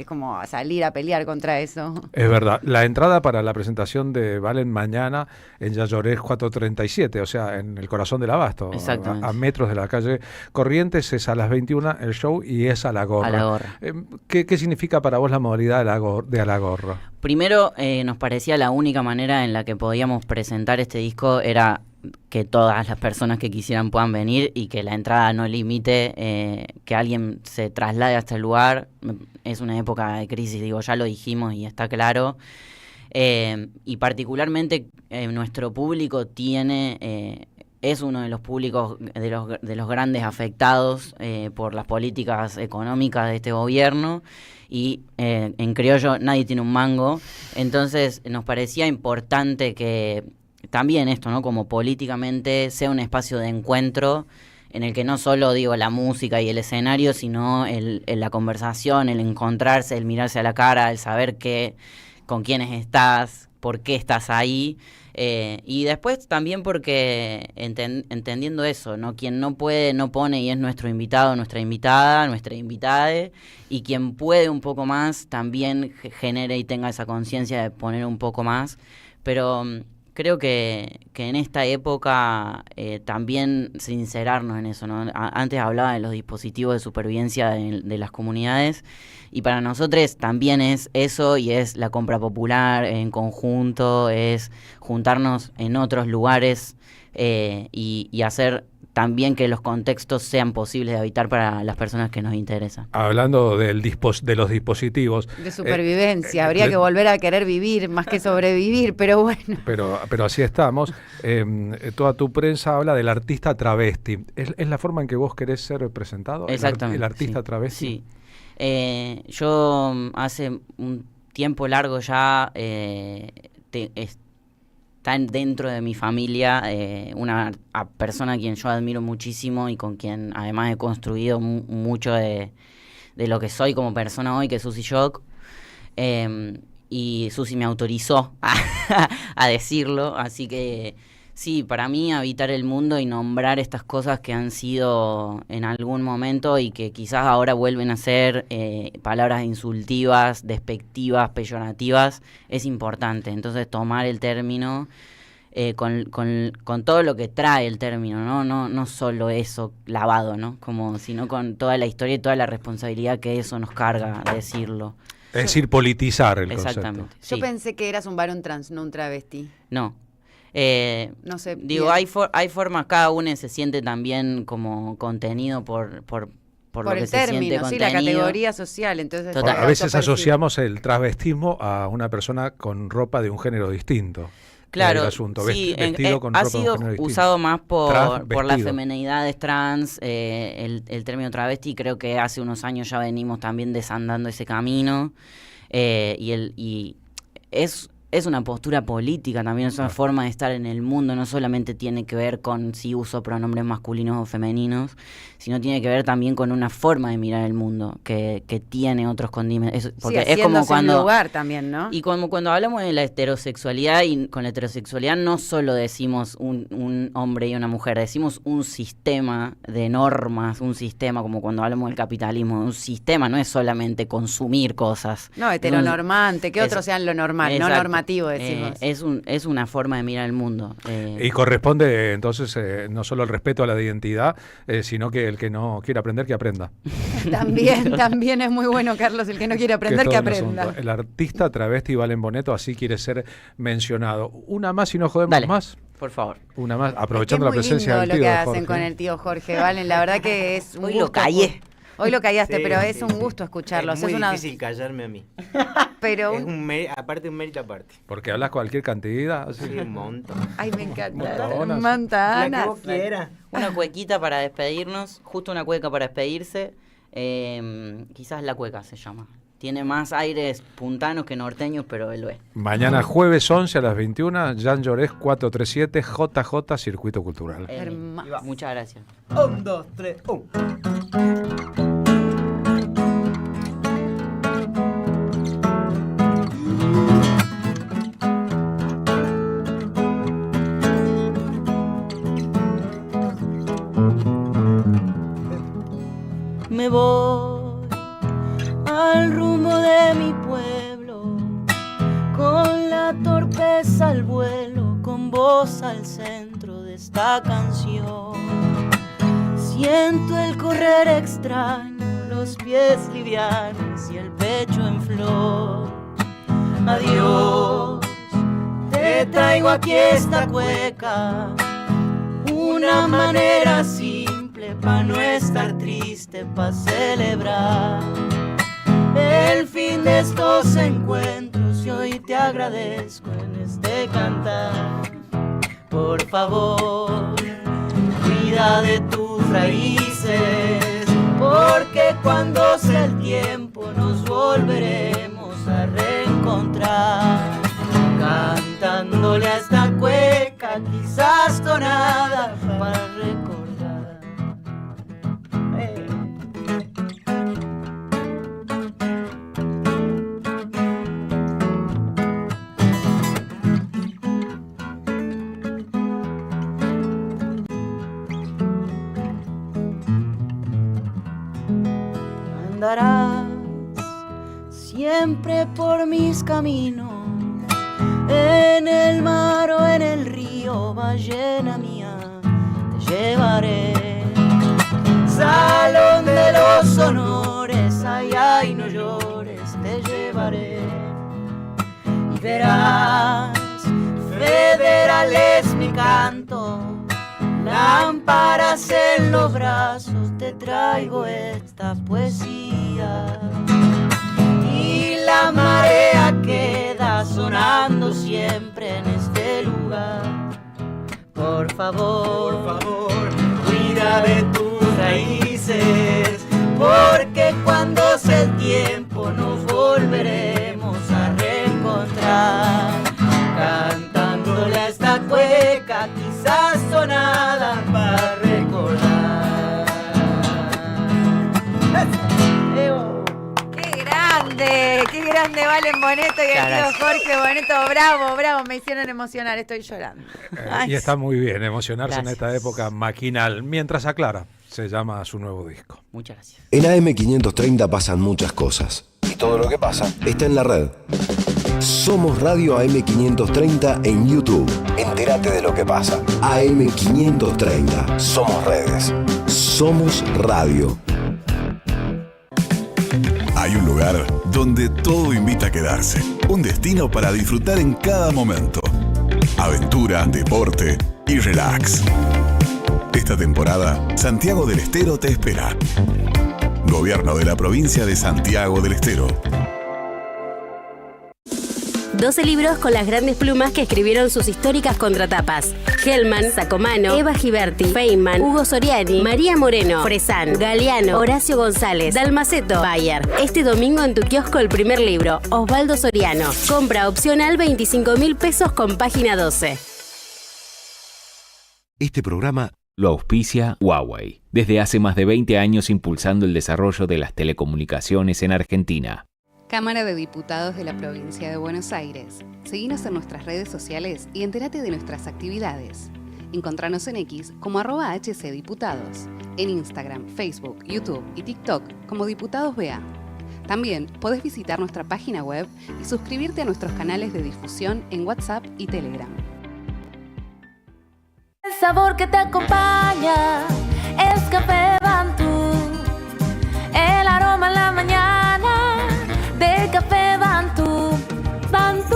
como salir a pelear contra eso. Es
verdad. La entrada para la presentación de Valen mañana en Yallorés 437, o sea, en el corazón del Abasto, a metros de la calle Corrientes, es a las 21 el show y es a la gorra.
A la gorra.
¿Qué significa para vos la modalidad de a la gorra?
Primero, nos parecía la única manera en la que podíamos presentar este disco era que todas las personas que quisieran puedan venir y que la entrada no limite, que alguien se traslade hasta el lugar. Es una época de crisis, digo, ya lo dijimos y está claro. Y particularmente nuestro público tiene es uno de los públicos, de los grandes afectados por las políticas económicas de este gobierno, y en criollo nadie tiene un mango. Entonces nos parecía importante que también esto, ¿no? Como políticamente sea un espacio de encuentro en el que no solo digo la música y el escenario, sino la conversación, el encontrarse, el mirarse a la cara, el saber con quiénes estás, por qué estás ahí. Y después también porque entendiendo eso, ¿no? Quien no puede, no pone, y es nuestro invitado, nuestra invitada, nuestra invitade, y quien puede un poco más también genere y tenga esa conciencia de poner un poco más. Pero creo que en esta época también sincerarnos en eso, ¿no? Antes hablaba de los dispositivos de supervivencia de las comunidades, y para nosotros también es eso, y es la compra popular en conjunto, es juntarnos en otros lugares y hacer también que los contextos sean posibles de habitar para las personas que nos interesan.
Hablando de los dispositivos.
De supervivencia, habría que volver a querer vivir más que sobrevivir, pero bueno.
Pero así estamos. Toda tu prensa habla del artista travesti. ¿Es la forma en que vos querés ser presentado?
Exactamente.
¿El artista travesti?
Sí. Yo hace un tiempo largo ya está dentro de mi familia una persona a quien yo admiro muchísimo y con quien además he construido mucho de lo que soy como persona hoy, que es Susi Shock. Y Susi me autorizó a decirlo, así que sí, para mí habitar el mundo y nombrar estas cosas que han sido en algún momento y que quizás ahora vuelven a ser palabras insultivas, despectivas, peyorativas, es importante. Entonces tomar el término con todo lo que trae el término, no solo eso lavado, ¿no? Sino con toda la historia y toda la responsabilidad que eso nos carga decirlo.
Es decir, politizar el concepto.
Exactamente.
Yo pensé que eras un varón trans, no un travesti.
No.
No sé.
Digo, hay formas, cada uno se siente también como contenido por lo que
el
se
término,
siente
sí,
contenido.
la categoría social. Entonces,
a veces asociamos el transvestismo a una persona con ropa de un género distinto.
Claro,
el asunto,
sí,
vestido con
ha
ropa
sido
de un género
usado más por las
vestido.
femenidades trans, el término travesti. Creo que hace unos años ya venimos también desandando ese camino, y es una postura política también, es una forma de estar en el mundo, no solamente tiene que ver con si uso pronombres masculinos o femeninos, sino tiene que ver también con una forma de mirar el mundo que tiene otros condimentos. Porque
sí,
es como cuando
un lugar también, ¿no?
Y como cuando hablamos de la heterosexualidad, y con la heterosexualidad no solo decimos un hombre y una mujer, decimos un sistema de normas, un sistema, como cuando hablamos del capitalismo, un sistema, no es solamente consumir cosas.
No, heteronormante, que otros sean lo normal,
exacto.
No normativo, decimos.
Es una forma de mirar el mundo.
Y corresponde entonces no solo el respeto a la identidad, sino que el que no quiere aprender, que aprenda.
También es muy bueno, Carlos, el que no quiere aprender, que aprenda.
El artista travesti Valen Boneto así quiere ser mencionado. Una más y no jodemos más.
Por favor.
Una más, aprovechando la presencia del
tío Jorge. Es muy lindo lo que hacen
Jorge.
con el tío Jorge, Valen, la verdad que es un
Hoy
gusto.
lo callé.
Hoy lo callaste,
Sí,
pero es
sí,
un
sí.
gusto escucharlo.
Es muy difícil callarme a mí.
Pero
es aparte un mérito aparte.
Porque hablas cualquier cantidad.
Sí, un montón.
Ay, me encanta.
Montonas.
Mantanas.
La que vos quieras.
Una cuequita para despedirnos, justo una cueca para despedirse. Quizás La Cueca se llama. Tiene más aires puntanos que norteños, pero él lo es.
Mañana jueves 11 a las 21, Jan Llorés 437, JJ Circuito Cultural.
Muchas gracias.
1, 2, 3, 1.
Me voy al rumbo de mi pueblo, con la torpeza al vuelo, con voz al centro de esta canción. Siento el correr extraño, los pies livianos y el pecho en flor. Adiós, te traigo aquí esta cueca, una manera simple pa' no estar triste, pa' celebrar el fin de estos encuentros, y hoy te agradezco en este cantar. Por favor, cuida de tus raíces, porque cuando sea el tiempo nos volveremos a reencontrar, cantándole a esta cueca, quizás tonada para recordar. Andarás siempre por mis caminos, en el mar o en el río, ballena mía, te llevaré. Salón de los honores, ay, ay, no llores, te llevaré. Y verás, federal es mi canto, lámparas en los brazos, te traigo esta poesía. Y la marea queda sonando siempre en este lugar. Por favor, cuida de tus raíces, porque cuando sea el tiempo nos volveremos a reencontrar, cantándole a esta cueca, quizás sonada para recordar.
Qué grande Valen Boneto y el tío Jorge Boneto, bravo, me hicieron emocionar, estoy llorando.
Y está muy bien emocionarse en esta época maquinal, mientras aclara, se llama su nuevo disco.
Muchas gracias.
En AM530 pasan muchas cosas, y todo lo que pasa está en la red. Somos Radio AM530 en YouTube. Entérate de lo que pasa. AM530. Somos redes. Somos radio.
Hay un lugar donde todo invita a quedarse. Un destino para disfrutar en cada momento. Aventura, deporte y relax. Esta temporada, Santiago del Estero te espera. Gobierno de la provincia de Santiago del Estero.
12 libros con las grandes plumas que escribieron sus históricas contratapas. Hellman, Sacomano, Eva Giberti, Feynman, Hugo Soriani, María Moreno, Fresán, Galeano, Horacio González, Dalmaceto, Bayer. Este domingo en tu kiosco el primer libro, Osvaldo Soriano. Compra opcional 25.000 pesos con página 12.
Este programa
lo auspicia Huawei. Desde hace más de 20 años impulsando el desarrollo de las telecomunicaciones en Argentina.
Cámara de Diputados de la Provincia de Buenos Aires. Seguinos en nuestras redes sociales y entérate de nuestras actividades. Encontranos en X como @HCDiputados, en Instagram, Facebook, YouTube y TikTok como Diputados BA. También podés visitar nuestra página web y suscribirte a nuestros canales de difusión en WhatsApp y Telegram.
El sabor que te acompaña es Café Bantú, el aroma en la mañana de Café Bantú, Bantú.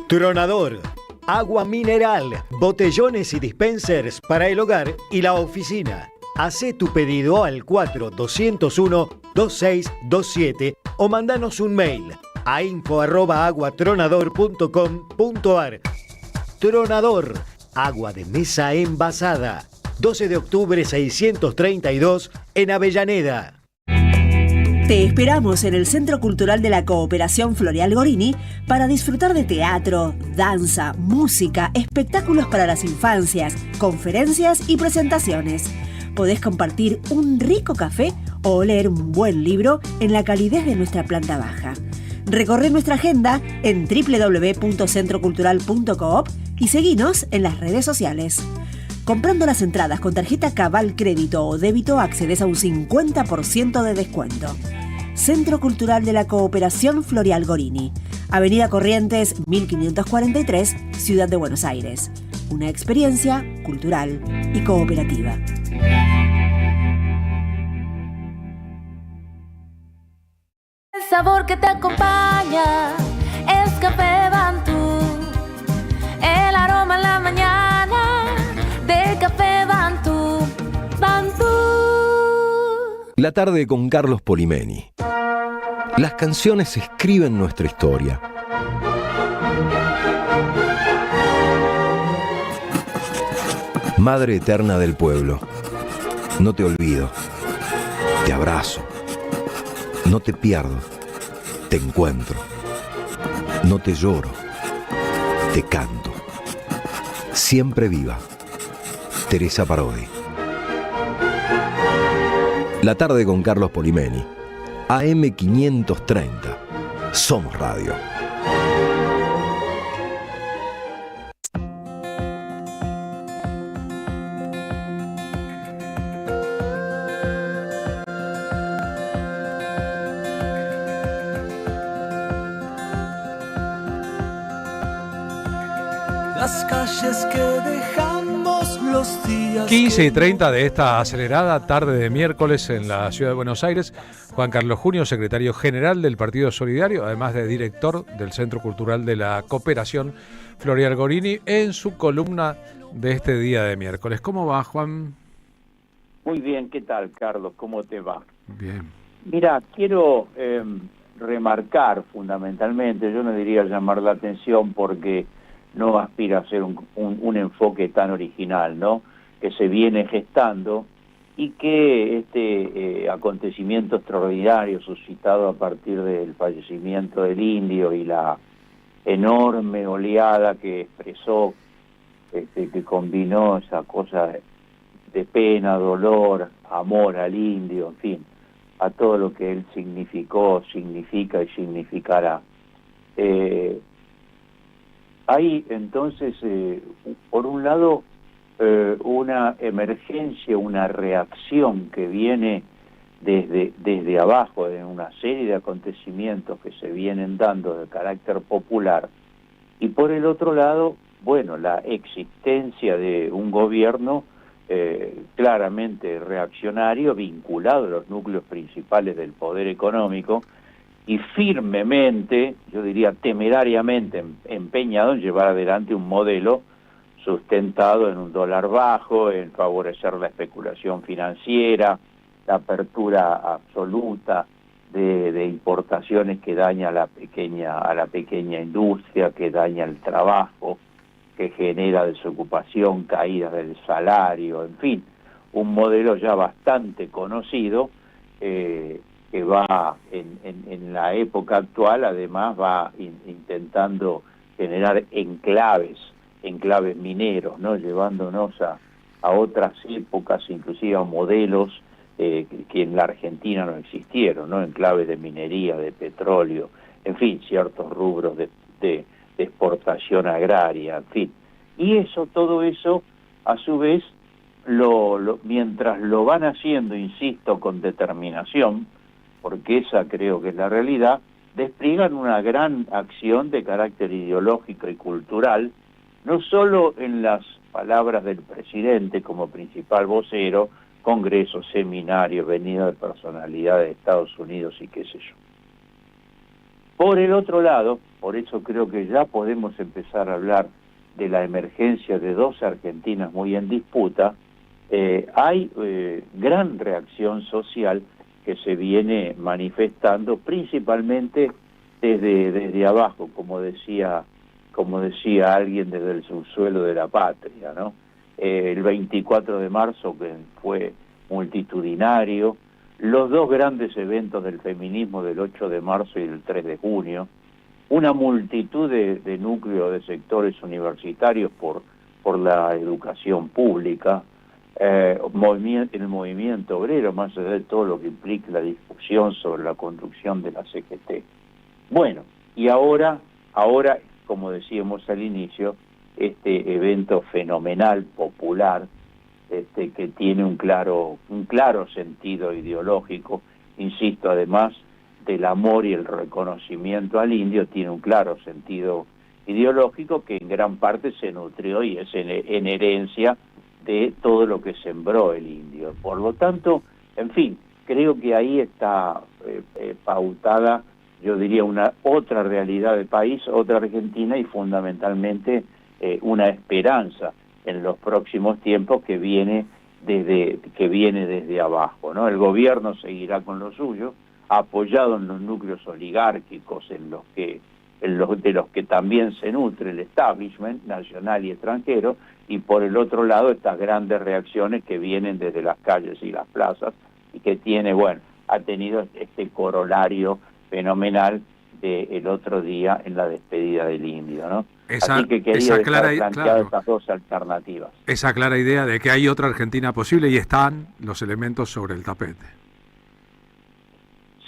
Tronador, agua mineral, botellones y dispensers para el hogar y la oficina. Hacé tu pedido al 4201-2627 o mandanos un mail a info@aguatronador.com.ar. Tronador, agua de mesa envasada. 12 de octubre 632 en Avellaneda.
Te esperamos en el Centro Cultural de la Cooperación Floreal Gorini para disfrutar de teatro, danza, música, espectáculos para las infancias, conferencias y presentaciones. Podés compartir un rico café o leer un buen libro en la calidez de nuestra planta baja. Recorre nuestra agenda en www.centrocultural.coop y seguinos en las redes sociales. Comprando las entradas con tarjeta Cabal Crédito o Débito accedes a un 50% de descuento. Centro Cultural de la Cooperación Floreal Gorini, Avenida Corrientes 1543, Ciudad de Buenos Aires. Una experiencia cultural y cooperativa.
El sabor que te acompaña es Café Bantú, el aroma en la mañana de Café Bantú, Bantú.
La tarde con Carlos Polimeni. Las canciones escriben nuestra historia. Madre eterna del pueblo, no te olvido, te abrazo, no te pierdo, te encuentro, no te lloro, te canto. Siempre viva, Teresa Parodi. La tarde con Carlos Polimeni, AM 530, Somos Radio.
Las calles que dejamos los días
15:30 de esta acelerada tarde de miércoles en la ciudad de Buenos Aires. Juan Carlos Junio, secretario general del Partido Solidario, además de director del Centro Cultural de la Cooperación, Florial Gorini, en su columna de este día de miércoles. ¿Cómo va, Juan?
Muy bien, ¿qué tal, Carlos? ¿Cómo te va?
Bien.
Mira, quiero remarcar fundamentalmente, yo no diría llamar la atención porque no aspira a ser un enfoque tan original, ¿no? Que se viene gestando y que este acontecimiento extraordinario suscitado a partir del fallecimiento del indio y la enorme oleada que expresó, que combinó esa cosa de pena, dolor, amor al indio, en fin, a todo lo que él significó, significa y significará. Hay entonces, por un lado, una emergencia, una reacción que viene desde abajo, de una serie de acontecimientos que se vienen dando de carácter popular, y por el otro lado, bueno, la existencia de un gobierno claramente reaccionario, vinculado a los núcleos principales del poder económico, y firmemente, yo diría temerariamente, empeñado en llevar adelante un modelo sustentado en un dólar bajo, en favorecer la especulación financiera, la apertura absoluta de importaciones que daña a la pequeña industria, que daña el trabajo, que genera desocupación, caídas del salario, en fin, un modelo ya bastante conocido, que va en la época actual, además va intentando generar enclaves mineros, ¿no? Llevándonos a otras épocas, inclusive a modelos que en la Argentina no existieron, ¿no? Enclaves de minería, de petróleo, en fin, ciertos rubros de exportación agraria, en fin. Y todo eso, a su vez, mientras lo van haciendo, insisto, con determinación, porque esa creo que es la realidad, despliegan una gran acción de carácter ideológico y cultural, no solo en las palabras del presidente como principal vocero, congresos, seminarios, venida de personalidades de Estados Unidos y qué sé yo. Por el otro lado, por eso creo que ya podemos empezar a hablar de la emergencia de dos Argentinas muy en disputa, hay gran reacción social que se viene manifestando principalmente desde abajo, como decía alguien, desde el subsuelo de la patria, ¿no? El 24 de marzo, que fue multitudinario, los dos grandes eventos del feminismo del 8 de marzo y del 3 de junio, una multitud de núcleos de sectores universitarios por la educación pública, el movimiento obrero, más allá de todo lo que implica la discusión sobre la construcción de la CGT. Bueno, y ahora, como decíamos al inicio, este evento fenomenal, popular, que tiene un claro sentido ideológico, insisto, además del amor y el reconocimiento al indio, tiene un claro sentido ideológico que en gran parte se nutrió y es en herencia de todo lo que sembró el indio. Por lo tanto, en fin, creo que ahí está pautada, yo diría, otra realidad del país, otra Argentina, y fundamentalmente una esperanza en los próximos tiempos que viene desde abajo, ¿no? El gobierno seguirá con lo suyo, apoyado en los núcleos oligárquicos en los que de los que también se nutre el establishment nacional y extranjero, y por el otro lado estas grandes reacciones que vienen desde las calles y las plazas, y que ha tenido este corolario fenomenal del otro día en la despedida del Indio, ¿no? Así que quería plantear estas dos alternativas.
Esa clara idea de que hay otra Argentina posible y están los elementos sobre el tapete.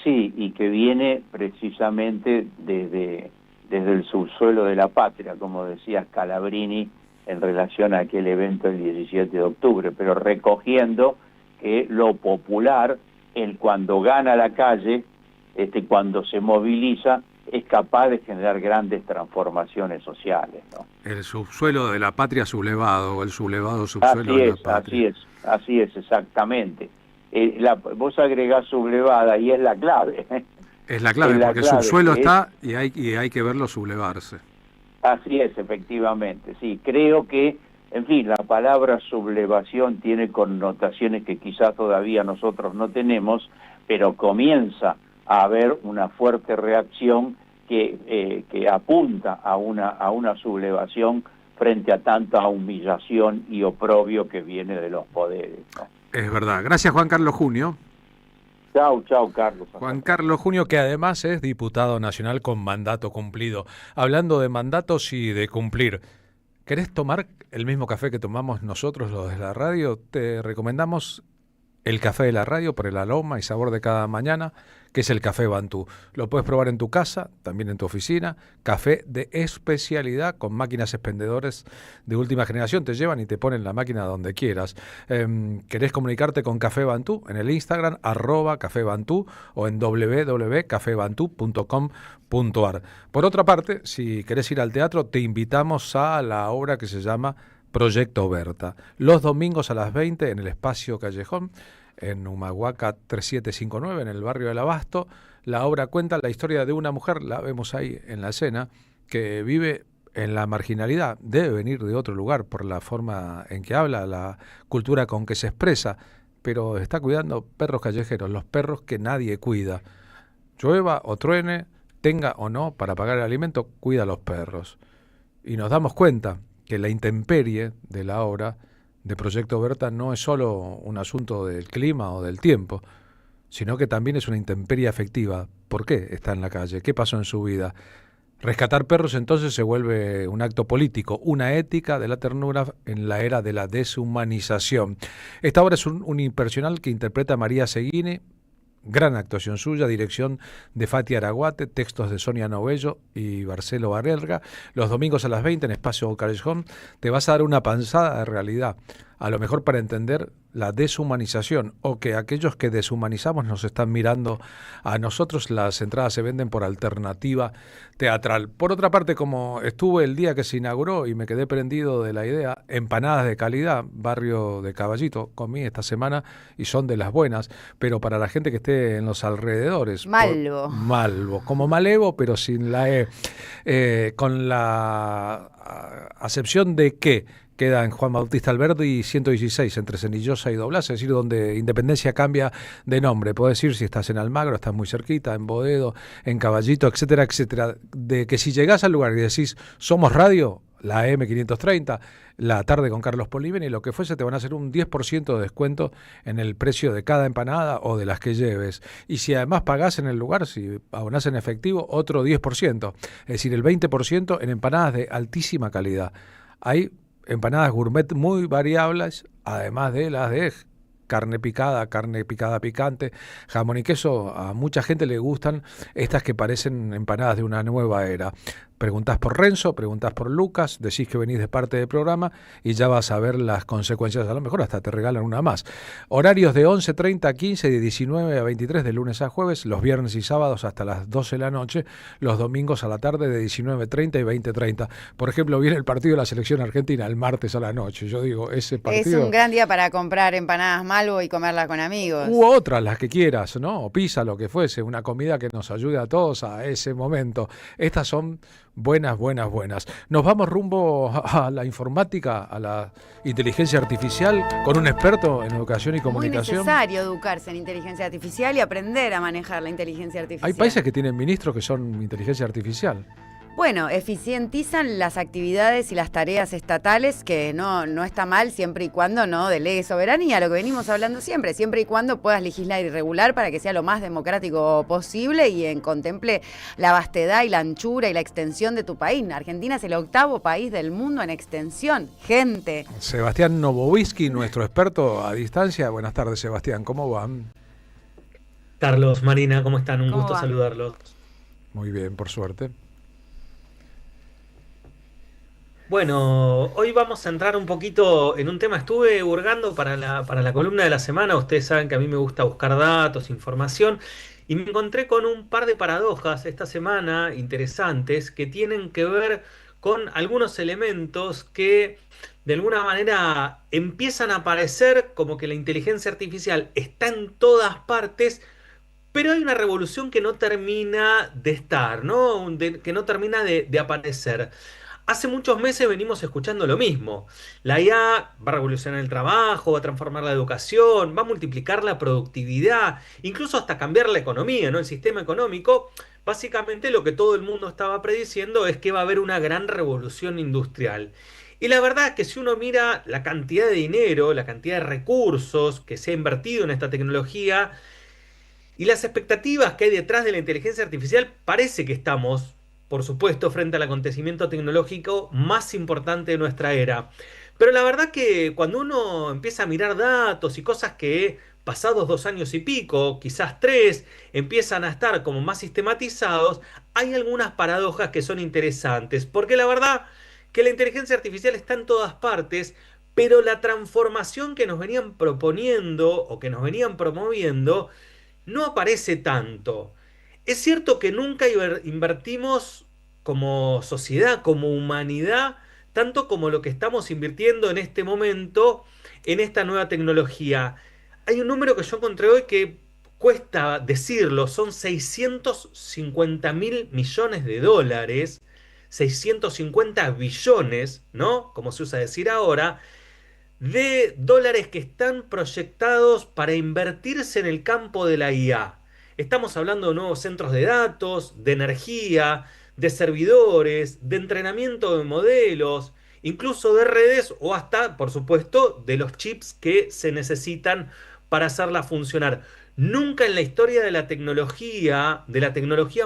Sí, y que viene precisamente desde el subsuelo de la patria, como decía Scalabrini en relación a aquel evento del 17 de octubre, pero recogiendo que lo popular, cuando gana la calle, cuando se moviliza, es capaz de generar grandes transformaciones sociales, ¿no?
El subsuelo de la patria sublevado, o el sublevado subsuelo de la patria.
Así es, exactamente. Vos agregás sublevada y es la clave.
Es la clave, porque el subsuelo está y hay que verlo sublevarse.
Así es, efectivamente, sí. Creo que, en fin, la palabra sublevación tiene connotaciones que quizás todavía nosotros no tenemos, pero comienza a haber una fuerte reacción que apunta a una sublevación frente a tanta humillación y oprobio que viene de los poderes, ¿no?
Es verdad. Gracias, Juan Carlos Junio.
Chau, Carlos.
Juan Carlos Junio, que además es diputado nacional con mandato cumplido. Hablando de mandatos y de cumplir, ¿querés tomar el mismo café que tomamos nosotros los de la radio? Te recomendamos el café de la radio por el aroma y sabor de cada mañana, que es el Café Bantú. Lo puedes probar en tu casa, también en tu oficina. Café de especialidad con máquinas expendedores de última generación. Te llevan y te ponen la máquina donde quieras. ¿Querés comunicarte con Café Bantú? En el Instagram, @Café Bantú, o en www.cafebantú.com.ar. Por otra parte, si querés ir al teatro, te invitamos a la obra que se llama Proyecto Berta. Los domingos a las 20 en el Espacio Callejón, en Humahuaca 3759, en el barrio del Abasto. La obra cuenta la historia de una mujer, la vemos ahí en la escena, que vive en la marginalidad. Debe venir de otro lugar por la forma en que habla, la cultura con que se expresa, pero está cuidando perros callejeros, los perros que nadie cuida. Llueva o truene, tenga o no para pagar el alimento, cuida a los perros. Y nos damos cuenta que la intemperie de la obra de Proyecto Berta no es solo un asunto del clima o del tiempo, sino que también es una intemperie afectiva. ¿Por qué está en la calle? ¿Qué pasó en su vida? Rescatar perros entonces se vuelve un acto político, una ética de la ternura en la era de la deshumanización. Esta obra es un unipersonal que interpreta María Seguini. Gran actuación suya, dirección de Fati Araguate, textos de Sonia Novello y Marcelo Barrerga. Los domingos a las 20 en Espacio Callejón te vas a dar una panzada de realidad, a lo mejor para entender la deshumanización, o que aquellos que deshumanizamos nos están mirando a nosotros. Las entradas se venden por alternativa teatral. Por otra parte, como estuve el día que se inauguró y me quedé prendido de la idea, empanadas de calidad, barrio de Caballito, comí esta semana y son de las buenas, pero para la gente que esté en los alrededores. Malvo, como Malevo, pero sin la E, con la acepción de que queda en Juan Bautista Alberdi 116, entre Cenillosa y Doblas, es decir, donde Independencia cambia de nombre. Podés ir si estás en Almagro, estás muy cerquita, en Boedo, en Caballito, etcétera, etcétera. De que si llegás al lugar y decís, somos radio, la M530, la tarde con Carlos Poliveni, lo que fuese, te van a hacer un 10% de descuento en el precio de cada empanada o de las que lleves. Y si además pagás en el lugar, si abonás en efectivo, otro 10%. Es decir, el 20% en empanadas de altísima calidad. Hay empanadas gourmet muy variables, además de las de carne picada picante, jamón y queso. A mucha gente le gustan estas que parecen empanadas de una nueva era. Preguntás por Renzo, preguntás por Lucas, decís que venís de parte del programa y ya vas a ver las consecuencias. A lo mejor hasta te regalan una más. Horarios de 11:30 a 15, de 19 a 23, de lunes a jueves, los viernes y sábados hasta las 12 de la noche, los domingos a la tarde de 19:30 y 20:30. Por ejemplo, viene el partido de la selección argentina el martes a la noche. Yo digo, ese partido...
Es un gran día para comprar empanadas Malvo y comerlas con amigos.
U otras, las que quieras, ¿no? O pizza, lo que fuese, una comida que nos ayude a todos a ese momento. Estas son buenas. Nos vamos rumbo a la informática, a la inteligencia artificial, con un experto en educación y comunicación.
Muy necesario educarse en inteligencia artificial y aprender a manejar la inteligencia artificial.
Hay países que tienen ministros que son inteligencia artificial.
Bueno, eficientizan las actividades y las tareas estatales, que no está mal siempre y cuando no delegue soberanía, lo que venimos hablando siempre y cuando puedas legislar y regular para que sea lo más democrático posible y contemple la vastedad y la anchura y la extensión de tu país. Argentina es el 8º país del mundo en extensión, gente.
Sebastián Novovisky, nuestro experto a distancia. Buenas tardes, Sebastián, ¿cómo van?
Carlos, Marina, ¿cómo están? Un
¿Cómo
gusto
van?
saludarlos.
Muy bien, por suerte.
Bueno, hoy vamos a entrar un poquito en un tema. Estuve hurgando para la columna de la semana. Ustedes saben que a mí me gusta buscar datos, información, y me encontré con un par de paradojas esta semana interesantes que tienen que ver con algunos elementos que de alguna manera empiezan a aparecer como que la inteligencia artificial está en todas partes, pero hay una revolución que no termina de estar, ¿no? Que no termina de aparecer. Hace muchos meses venimos escuchando lo mismo. La IA va a revolucionar el trabajo, va a transformar la educación, va a multiplicar la productividad, incluso hasta cambiar la economía, ¿no? El sistema económico. Básicamente lo que todo el mundo estaba prediciendo es que va a haber una gran revolución industrial. Y la verdad es que si uno mira la cantidad de dinero, la cantidad de recursos que se ha invertido en esta tecnología y las expectativas que hay detrás de la inteligencia artificial, parece que estamos, por supuesto, frente al acontecimiento tecnológico más importante de nuestra era. Pero la verdad que cuando uno empieza a mirar datos y cosas que pasados 2 años y pico, quizás 3, empiezan a estar como más sistematizados, hay algunas paradojas que son interesantes. Porque la verdad que la inteligencia artificial está en todas partes, pero la transformación que nos venían proponiendo o que nos venían promoviendo no aparece tanto. Es cierto que nunca invertimos como sociedad, como humanidad, tanto como lo que estamos invirtiendo en este momento en esta nueva tecnología. Hay un número que yo encontré hoy que cuesta decirlo, son 650.000 millones de dólares, 650 billones, ¿no? Como se usa decir ahora, de dólares que están proyectados para invertirse en el campo de la IA. Estamos hablando de nuevos centros de datos, de energía, de servidores, de entrenamiento de modelos, incluso de redes o hasta, por supuesto, de los chips que se necesitan para hacerla funcionar. Nunca en la historia de la tecnología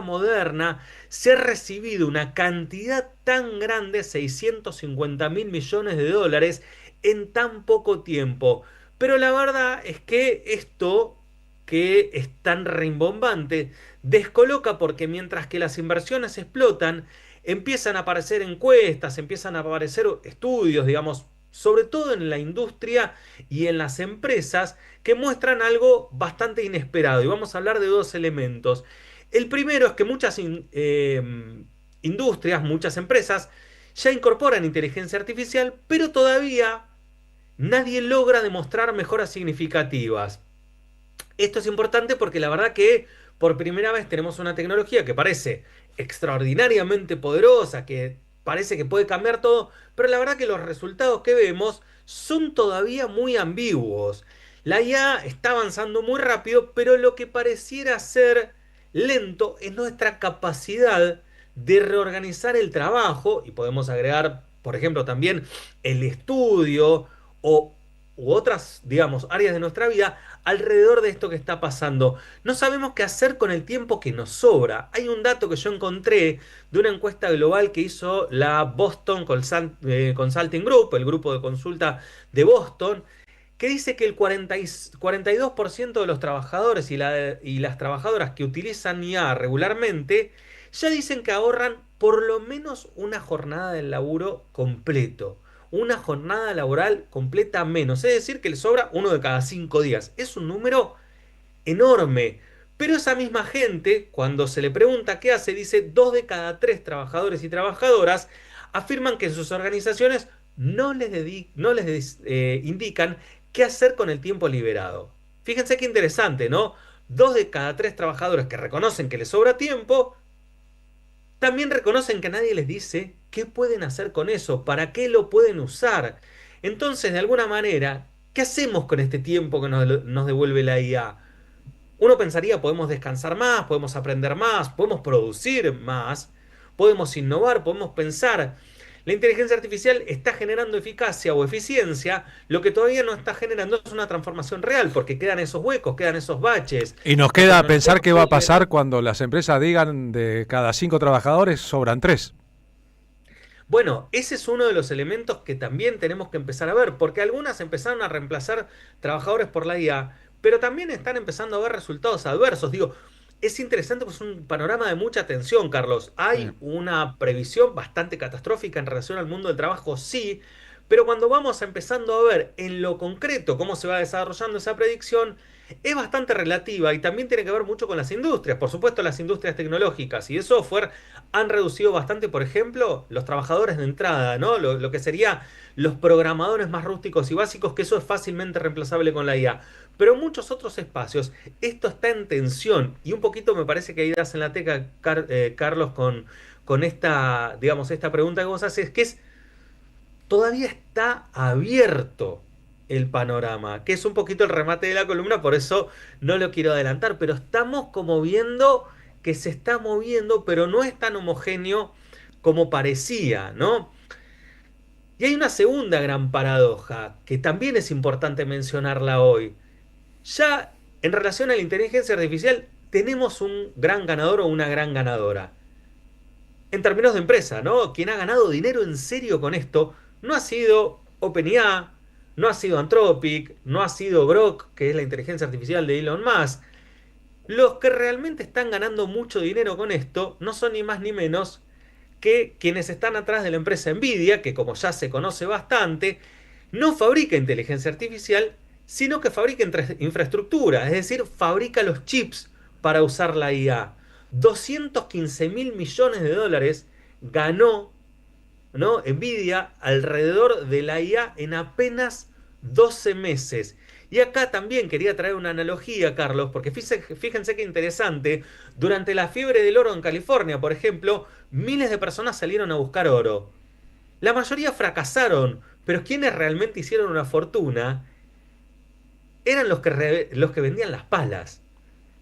moderna, se ha recibido una cantidad tan grande, 650.000 millones de dólares, en tan poco tiempo. Pero la verdad es que esto, que es tan rimbombante, descoloca, porque mientras que las inversiones explotan, empiezan a aparecer encuestas, empiezan a aparecer estudios, digamos, sobre todo en la industria y en las empresas, que muestran algo bastante inesperado. Y vamos a hablar de 2 elementos. El primero es que muchas industrias, muchas empresas, ya incorporan inteligencia artificial, pero todavía nadie logra demostrar mejoras significativas. Esto es importante porque la verdad que por primera vez tenemos una tecnología que parece extraordinariamente poderosa, que parece que puede cambiar todo, pero la verdad que los resultados que vemos son todavía muy ambiguos. La IA está avanzando muy rápido, pero lo que pareciera ser lento es nuestra capacidad de reorganizar el trabajo, y podemos agregar, por ejemplo, también el estudio u otras, digamos, áreas de nuestra vida alrededor de esto que está pasando. No sabemos qué hacer con el tiempo que nos sobra. Hay un dato que yo encontré de una encuesta global que hizo la Boston Consulting Group, el grupo de consulta de Boston, que dice que el 42% de los trabajadores y las trabajadoras que utilizan IA regularmente ya dicen que ahorran por lo menos una jornada de laburo completo. Una jornada laboral completa menos. Es decir, que le sobra 1 de cada 5 días. Es un número enorme. Pero esa misma gente, cuando se le pregunta qué hace, dice 2 de cada 3 trabajadores y trabajadoras afirman que en sus organizaciones no les indican qué hacer con el tiempo liberado. Fíjense qué interesante, ¿no? 2 de cada 3 trabajadores que reconocen que les sobra tiempo, también reconocen que nadie les dice qué pueden hacer con eso, para qué lo pueden usar. Entonces, de alguna manera, ¿qué hacemos con este tiempo que nos devuelve la IA? Uno pensaría, podemos descansar más, podemos aprender más, podemos producir más. podemos innovar, podemos pensar. La inteligencia artificial está generando eficacia o eficiencia, lo que todavía no está generando es una transformación real, porque quedan esos huecos, quedan esos baches.
Y nos queda pensar qué va a pasar cuando las empresas digan de cada 5 trabajadores sobran 3.
Bueno, ese es uno de los elementos que también tenemos que empezar a ver, porque algunas empezaron a reemplazar trabajadores por la IA, pero también están empezando a ver resultados adversos. Digo, es interesante, pues es un panorama de mucha tensión, Carlos. Hay una previsión bastante catastrófica en relación al mundo del trabajo, sí, pero cuando vamos empezando a ver en lo concreto cómo se va desarrollando esa predicción, es bastante relativa y también tiene que ver mucho con las industrias. Por supuesto, las industrias tecnológicas y de software han reducido bastante, por ejemplo, los trabajadores de entrada, ¿no? Lo que sería los programadores más rústicos y básicos, que eso es fácilmente reemplazable con la IA. Pero en muchos otros espacios esto está en tensión y un poquito me parece que ahí das en la tecla, Carlos, con esta, digamos, esta pregunta que vos haces, que es, todavía está abierto el panorama, que es un poquito el remate de la columna, por eso no lo quiero adelantar, pero estamos como viendo que se está moviendo, pero no es tan homogéneo como parecía, ¿no? Y hay una segunda gran paradoja, que también es importante mencionarla hoy. Ya en relación a la inteligencia artificial tenemos un gran ganador o una gran ganadora. En términos de empresa, ¿no? Quien ha ganado dinero en serio con esto no ha sido OpenAI, no ha sido Anthropic, no ha sido Grok, que es la inteligencia artificial de Elon Musk. Los que realmente están ganando mucho dinero con esto no son ni más ni menos que quienes están atrás de la empresa Nvidia, que como ya se conoce bastante, no fabrica inteligencia artificial, sino que fabrica infraestructura, es decir, fabrica los chips para usar la IA. 215.000 millones de dólares ganó, ¿no?, Nvidia alrededor de la IA en apenas 12 meses. Y acá también quería traer una analogía, Carlos, porque fíjense qué interesante. Durante la fiebre del oro en California, por ejemplo, miles de personas salieron a buscar oro. La mayoría fracasaron, pero quienes realmente hicieron una fortuna eran los que vendían las palas,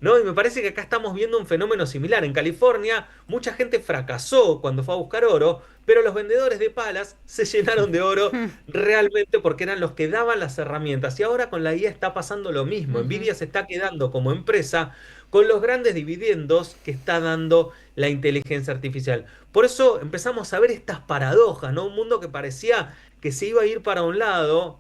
¿no? Y me parece que acá estamos viendo un fenómeno similar. En California mucha gente fracasó cuando fue a buscar oro, pero los vendedores de palas se llenaron de oro realmente porque eran los que daban las herramientas. Y ahora con la IA está pasando lo mismo. Nvidia se está quedando como empresa con los grandes dividendos que está dando la inteligencia artificial. Por eso empezamos a ver estas paradojas, ¿no? Un mundo que parecía que se iba a ir para un lado.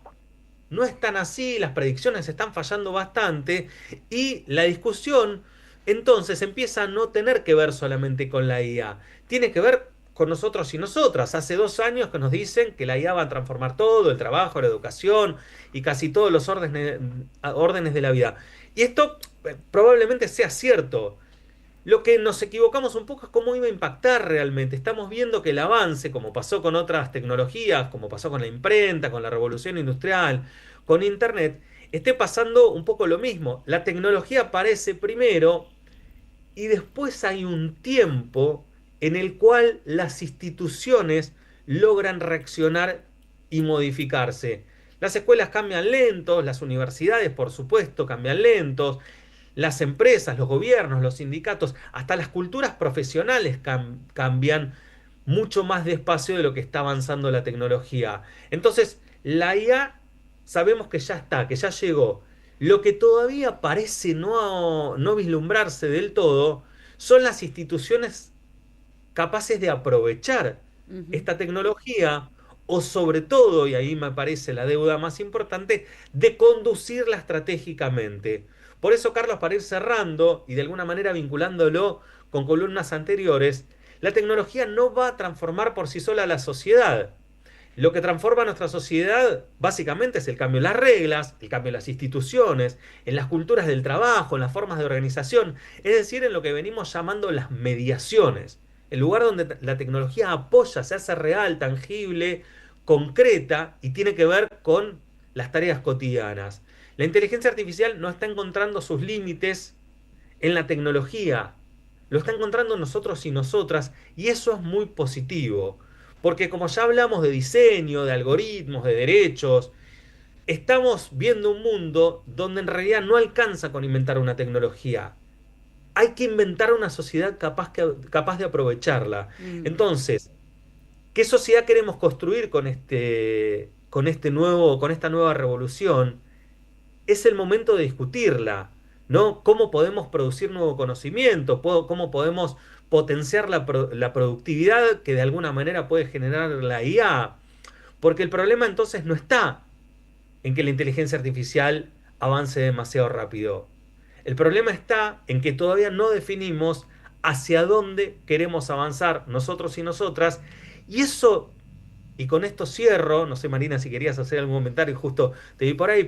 No es tan así, las predicciones están fallando bastante y la discusión entonces empieza a no tener que ver solamente con la IA, tiene que ver con nosotros y nosotras. Hace 2 años que nos dicen que la IA va a transformar todo, el trabajo, la educación y casi todos los órdenes de la vida. Y esto probablemente sea cierto. Lo que nos equivocamos un poco es cómo iba a impactar realmente. Estamos viendo que el avance, como pasó con otras tecnologías, como pasó con la imprenta, con la revolución industrial, con Internet, esté pasando un poco lo mismo. La tecnología aparece primero y después hay un tiempo en el cual las instituciones logran reaccionar y modificarse. Las escuelas cambian lentos, las universidades, por supuesto, cambian lentos. Las empresas, los gobiernos, los sindicatos, hasta las culturas profesionales cambian mucho más despacio de lo que está avanzando la tecnología. Entonces, la IA sabemos que ya está, que ya llegó. Lo que todavía parece no vislumbrarse del todo son las instituciones capaces de aprovechar esta tecnología o sobre todo, y ahí me parece la deuda más importante, de conducirla estratégicamente. Por eso, Carlos, para ir cerrando y de alguna manera vinculándolo con columnas anteriores, la tecnología no va a transformar por sí sola la sociedad. Lo que transforma nuestra sociedad básicamente es el cambio en las reglas, el cambio en las instituciones, en las culturas del trabajo, en las formas de organización, es decir, en lo que venimos llamando las mediaciones. El lugar donde la tecnología apoya, se hace real, tangible, concreta y tiene que ver con las tareas cotidianas. La inteligencia artificial no está encontrando sus límites en la tecnología, lo está encontrando nosotros y nosotras, y eso es muy positivo, porque como ya hablamos de diseño, de algoritmos, de derechos, estamos viendo un mundo donde en realidad no alcanza con inventar una tecnología. hay que inventar una sociedad capaz de aprovecharla. Entonces, ¿qué sociedad queremos construir con esta nueva revolución? Es el momento de discutirla, ¿no? ¿Cómo podemos producir nuevo conocimiento? ¿Cómo podemos potenciar la productividad que de alguna manera puede generar la IA? Porque el problema entonces no está en que la inteligencia artificial avance demasiado rápido. El problema está en que todavía no definimos hacia dónde queremos avanzar nosotros y nosotras. Y eso, y con esto cierro, no sé Marina si querías hacer algún comentario, justo te vi por ahí,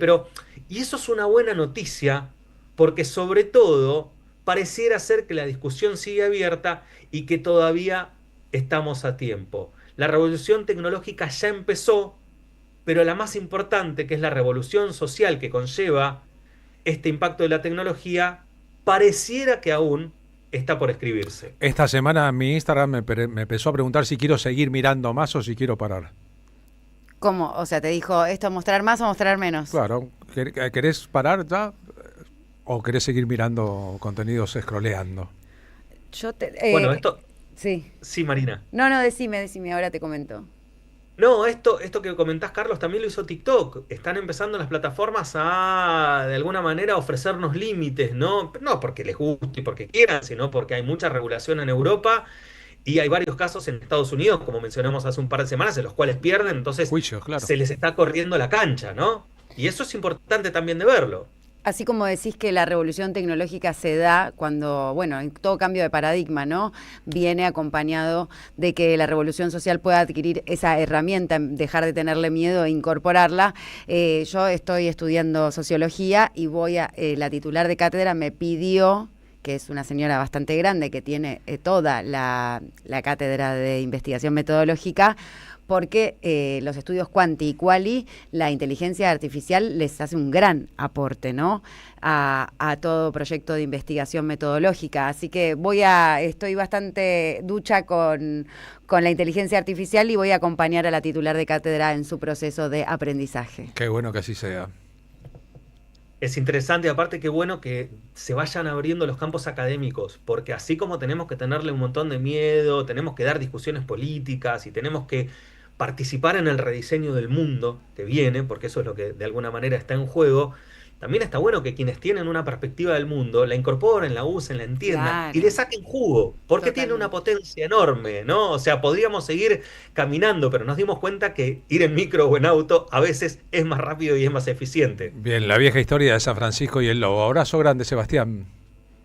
y eso es una buena noticia, porque sobre todo pareciera ser que la discusión sigue abierta y que todavía estamos a tiempo. La revolución tecnológica ya empezó, pero la más importante, que es la revolución social que conlleva este impacto de la tecnología, pareciera que aún está por escribirse.
Esta semana mi Instagram me empezó a preguntar si quiero seguir mirando más o si quiero parar.
¿Cómo? O sea, te dijo, ¿esto mostrar más o mostrar menos?
Claro. ¿Querés parar ya? ¿O querés seguir mirando contenidos scrolleando?
Bueno, esto...
Sí.
Sí, Marina.
No, decime, ahora te comento.
No, esto que comentás, Carlos, también lo hizo TikTok. Están empezando las plataformas a, de alguna manera, ofrecernos límites, ¿no? No porque les guste y porque quieran, sino porque hay mucha regulación en Europa y hay varios casos en Estados Unidos, como mencionamos hace un par de semanas, en los cuales pierden, entonces
juicios, claro.
Se les está corriendo la cancha, ¿no? Y eso es importante también de verlo.
Así como decís que la revolución tecnológica se da cuando, bueno, en todo cambio de paradigma, ¿no? Viene acompañado de que la revolución social pueda adquirir esa herramienta, dejar de tenerle miedo e incorporarla. Yo estoy estudiando sociología y la titular de cátedra me pidió, que es una señora bastante grande que tiene toda la cátedra de investigación metodológica, porque los estudios Quanti y Quali, la inteligencia artificial les hace un gran aporte, ¿no? A todo proyecto de investigación metodológica. Así que estoy bastante ducha con la inteligencia artificial y voy a acompañar a la titular de cátedra en su proceso de aprendizaje.
Qué bueno que así sea.
Es interesante, aparte qué bueno que se vayan abriendo los campos académicos, porque así como tenemos que tenerle un montón de miedo, tenemos que dar discusiones políticas y tenemos que participar en el rediseño del mundo que viene, porque eso es lo que de alguna manera está en juego, también está bueno que quienes tienen una perspectiva del mundo la incorporen, la usen, la entiendan, claro, y le saquen jugo, porque tiene una potencia enorme, ¿no? O sea, podríamos seguir caminando, pero nos dimos cuenta que ir en micro o en auto a veces es más rápido y es más eficiente.
Bien, la vieja historia de San Francisco y el lobo. Abrazo grande, Sebastián.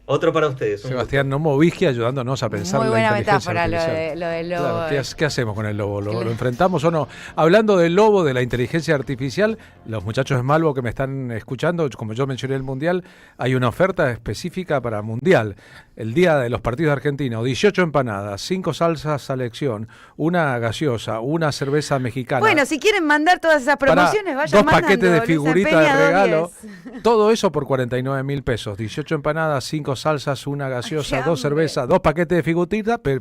Otro para ustedes.
Sebastián Nomovisky ayudándonos a pensar
muy buena
la inteligencia
metáfora
artificial.
lo del lobo.
Claro, ¿qué hacemos con el lobo? ¿Lo enfrentamos o no? Hablando del lobo, de la inteligencia artificial, los muchachos de Malvo que me están escuchando, como yo mencioné el Mundial, hay una oferta específica para Mundial. El día de los partidos argentinos, 18 empanadas, 5 salsas a elección, una gaseosa, una cerveza mexicana.
Bueno, si quieren mandar todas esas promociones, vayan
2 paquetes de figuritas de regalo.
10.
Todo eso por 49.000 pesos. 18 empanadas, 5 salsas, una gaseosa, 2 cervezas, 2 paquetes de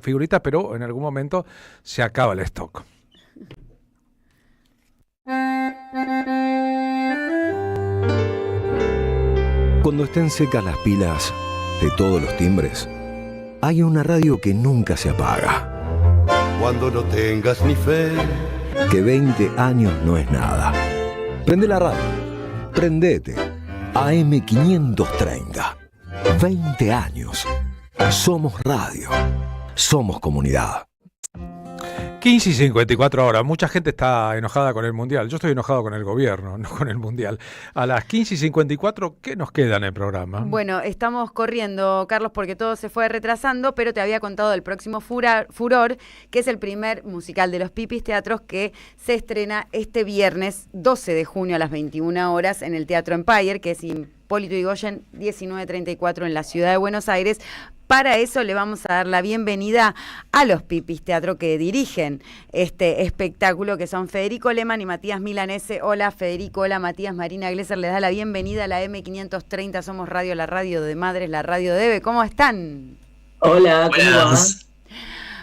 figuritas, pero en algún momento se acaba el stock.
Cuando estén secas las pilas de todos los timbres, hay una radio que nunca se apaga.
Cuando no tengas ni fe,
que 20 años no es nada. Prende la radio, prendete. AM530. 20 años. Somos radio. Somos comunidad.
15 y 54 horas. Mucha gente está enojada con el Mundial. Yo estoy enojado con el gobierno, no con el Mundial. A las 15 y 54, ¿qué nos queda en el programa?
Bueno, estamos corriendo, Carlos, porque todo se fue retrasando, pero te había contado del próximo Furor, que es el primer musical de los Pipis Teatros que se estrena este viernes 12 de junio a las 21 horas en el Teatro Empire, que es Hipólito Yrigoyen 1934 en la ciudad de Buenos Aires. Para eso le vamos a dar la bienvenida a los Pipis Teatro que dirigen este espectáculo, que son Federico Lehmann y Matías Milanese. Hola Federico, hola Matías. Marina Glesser les da la bienvenida a la M530. Somos Radio, la radio de madres, la radio de Eve. ¿Cómo están?
Hola, ¿cómo vas?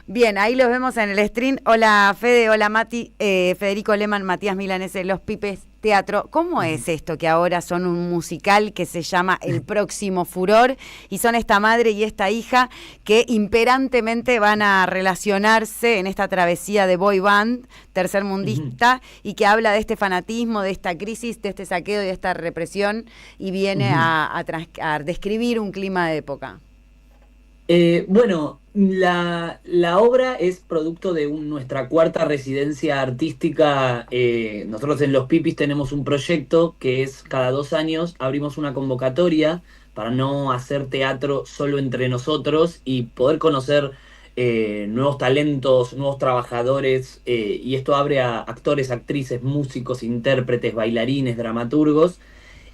Bien, ahí los vemos en el stream. Hola Fede, hola Mati, Federico Lehmann, Matías Milanese, los Pipis teatro. ¿Cómo es esto que ahora son un musical que se llama El Próximo Furor y son esta madre y esta hija que imperantemente van a relacionarse en esta travesía de boy band tercermundista y que habla de este fanatismo, de esta crisis, de este saqueo y de esta represión y viene a describir un clima de época?
Bueno, la obra es producto de nuestra cuarta residencia artística. Nosotros en Los Pipis tenemos un proyecto que es cada 2 años abrimos una convocatoria para no hacer teatro solo entre nosotros y poder conocer nuevos talentos, nuevos trabajadores, y esto abre a actores, actrices, músicos, intérpretes, bailarines, dramaturgos.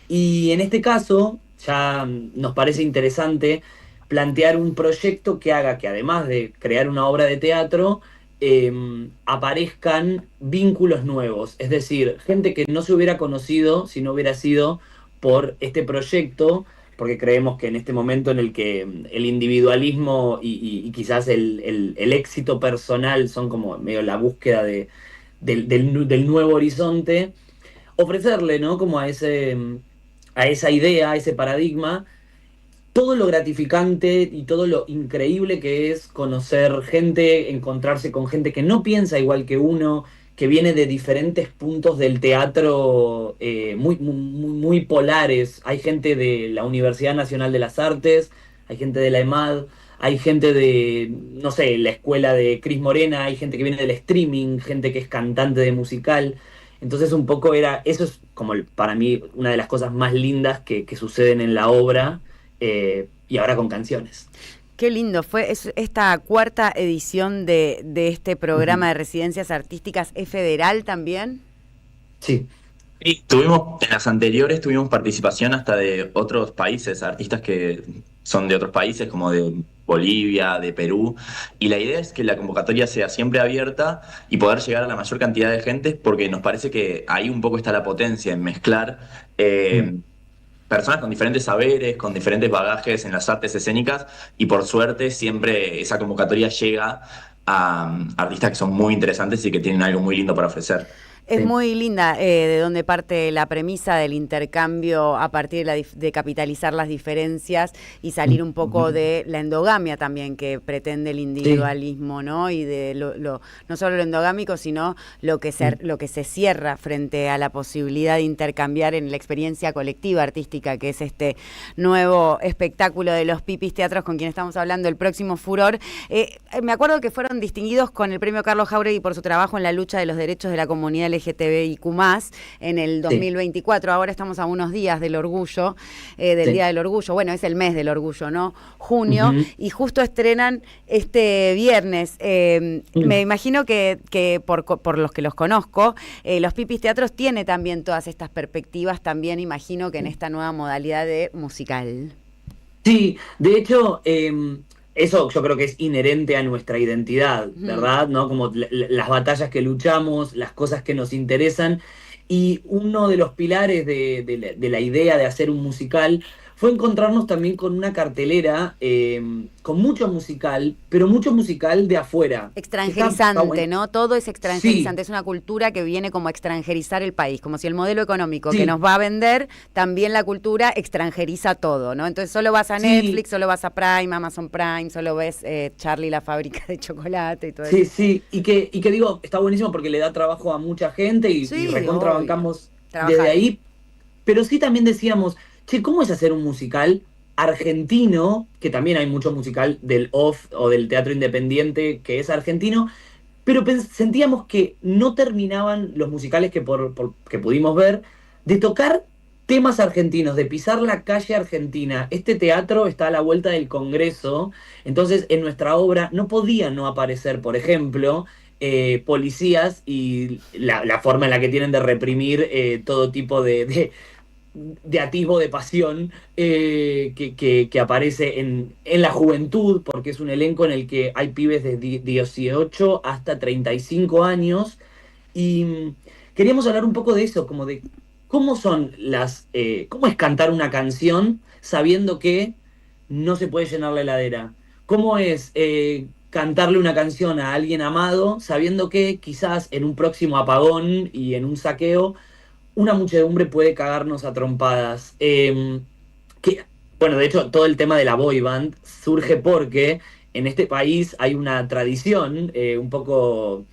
Y en este caso ya nos parece interesante plantear un proyecto que haga que, además de crear una obra de teatro, aparezcan vínculos nuevos. Es decir, gente que no se hubiera conocido si no hubiera sido por este proyecto, porque creemos que en este momento en el que el individualismo y quizás el éxito personal son como medio la búsqueda del nuevo horizonte, ofrecerle, ¿no?, como a esa idea, a ese paradigma, todo lo gratificante y todo lo increíble que es conocer gente, encontrarse con gente que no piensa igual que uno, que viene de diferentes puntos del teatro muy polares. Hay gente de la Universidad Nacional de las Artes, hay gente de la EMAD, hay gente de, no sé, la escuela de Cris Morena, hay gente que viene del streaming, gente que es cantante de musical. Entonces un poco eso es como para mí una de las cosas más lindas que suceden en la obra. Y ahora con canciones.
Qué lindo, fue esta cuarta edición de este programa de residencias artísticas. ¿Es federal también?
Sí.
Y en las anteriores tuvimos participación hasta de otros países, artistas que son de otros países como de Bolivia, de Perú, y la idea es que la convocatoria sea siempre abierta y poder llegar a la mayor cantidad de gente, porque nos parece que ahí un poco está la potencia en mezclar personas con diferentes saberes, con diferentes bagajes en las artes escénicas, y por suerte siempre esa convocatoria llega a artistas que son muy interesantes y que tienen algo muy lindo para ofrecer.
Es muy linda de donde parte la premisa del intercambio a partir de capitalizar las diferencias y salir un poco de la endogamia también que pretende el individualismo, ¿no? Y de no solo lo endogámico, sino lo que se cierra frente a la posibilidad de intercambiar en la experiencia colectiva artística, que es este nuevo espectáculo de Los Pipis Teatros con quien estamos hablando, El Próximo Furor. Me acuerdo que fueron distinguidos con el premio Carlos Jauregui por su trabajo en la lucha de los derechos de la comunidad LGTBIQ+, en el 2024. Ahora estamos a unos días del orgullo, del Día del Orgullo. Bueno, es el mes del orgullo, ¿no? Junio, y justo estrenan este viernes. Me imagino que por los que los conozco, Los Pipis Teatros tiene también todas estas perspectivas, también imagino que en esta nueva modalidad de musical.
Sí, de hecho, eso yo creo que es inherente a nuestra identidad, ¿verdad? ¿No? Como las batallas que luchamos, las cosas que nos interesan. Y uno de los pilares de la idea de hacer un musical fue encontrarnos también con una cartelera con mucho musical, pero mucho musical de afuera.
Extranjerizante, ¿no? Todo es extranjerizante. Sí. Es una cultura que viene como a extranjerizar el país, como si el modelo económico que nos va a vender, también la cultura extranjeriza todo, ¿no? Entonces solo vas a Netflix, solo vas a Prime, Amazon Prime, solo ves Charlie la fábrica de chocolate y todo eso.
Sí, y que digo, está buenísimo porque le da trabajo a mucha gente y recontrabancamos desde ahí. Pero sí también decíamos, che, ¿cómo es hacer un musical argentino? Que también hay mucho musical del off o del teatro independiente que es argentino, pero sentíamos que no terminaban los musicales que pudimos ver de tocar temas argentinos, de pisar la calle argentina. Este teatro está a la vuelta del Congreso, entonces en nuestra obra no podía no aparecer, por ejemplo, policías y la forma en la que tienen de reprimir todo tipo de atisbo de pasión que aparece en la juventud, porque es un elenco en el que hay pibes de 18 hasta 35 años, y queríamos hablar un poco de eso, como de cómo son cómo es cantar una canción sabiendo que no se puede llenar la heladera, cómo es cantarle una canción a alguien amado sabiendo que quizás en un próximo apagón y en un saqueo una muchedumbre puede cagarnos a trompadas. Bueno, de hecho, todo el tema de la boy band surge porque en este país hay una tradición un poco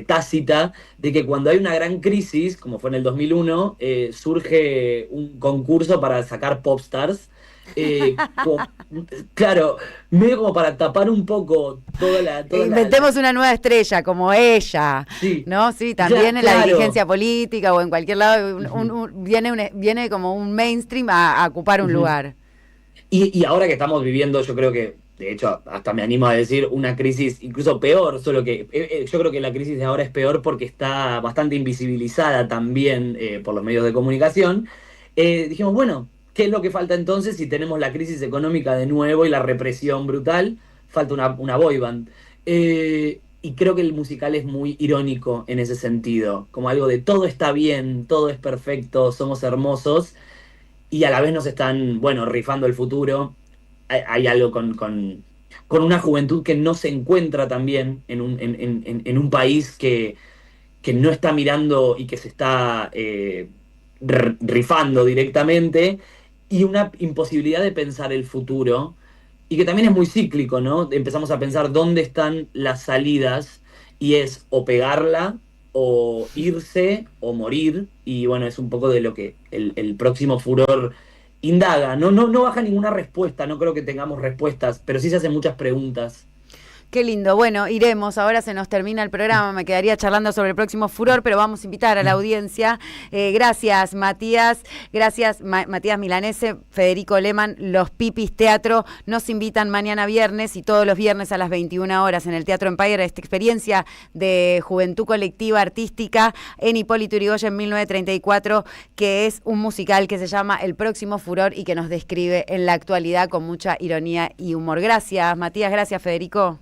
tácita de que cuando hay una gran crisis, como fue en el 2001, surge un concurso para sacar popstars. Claro, medio como para tapar un poco
inventemos una nueva estrella como ella, sí, ¿no? Sí, también en la dirigencia política o en cualquier lado viene como un mainstream a ocupar un lugar.
Y ahora que estamos viviendo, yo creo que, de hecho, hasta me animo a decir una crisis incluso peor, solo que yo creo que la crisis de ahora es peor porque está bastante invisibilizada también por los medios de comunicación. Dijimos, bueno, ¿qué es lo que falta entonces si tenemos la crisis económica de nuevo y la represión brutal? Falta una boy band. Y creo que el musical es muy irónico en ese sentido, como algo de todo está bien, todo es perfecto, somos hermosos, y a la vez nos están, bueno, rifando el futuro. Hay algo con una juventud que no se encuentra también en un país que no está mirando y que se está rifando directamente, y una imposibilidad de pensar el futuro, y que también es muy cíclico, ¿no? Empezamos a pensar dónde están las salidas, y es o pegarla, o irse, o morir, y bueno, es un poco de lo que el próximo furor indaga. No baja ninguna respuesta, no creo que tengamos respuestas, pero sí se hacen muchas preguntas.
Qué lindo. Bueno, iremos. Ahora se nos termina el programa. Me quedaría charlando sobre el próximo furor, pero vamos a invitar a la audiencia. Gracias, Matías. Gracias, Matías Milanese, Federico Lehmann, Los Pipis Teatro. Nos invitan mañana viernes y todos los viernes a las 21 horas en el Teatro Empire a esta experiencia de juventud colectiva artística en Hipólito Yrigoyen 1934, que es un musical que se llama El Próximo Furor y que nos describe en la actualidad con mucha ironía y humor. Gracias, Matías. Gracias, Federico.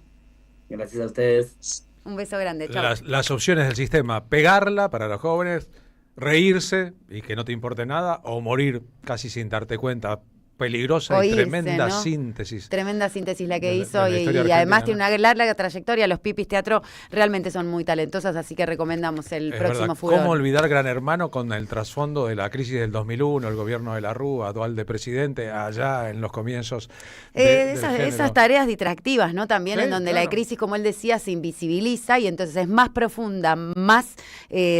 Gracias a ustedes.
Un beso grande, chao.
Las opciones del sistema: pegarla para los jóvenes, reírse y que no te importe nada, o morir casi sin darte cuenta. Peligrosa o y irse, tremenda, ¿no? Síntesis.
Tremenda síntesis la que hizo y además tiene una larga trayectoria. Los Pipis Teatro realmente son muy talentosas, así que recomendamos el próximo furor.
¿Cómo olvidar Gran Hermano con el trasfondo de la crisis del 2001, el gobierno de la Rúa, Dual de presidente, allá en los comienzos
esas tareas distractivas, ¿no? También sí, en donde la crisis, como él decía, se invisibiliza y entonces es más profunda, más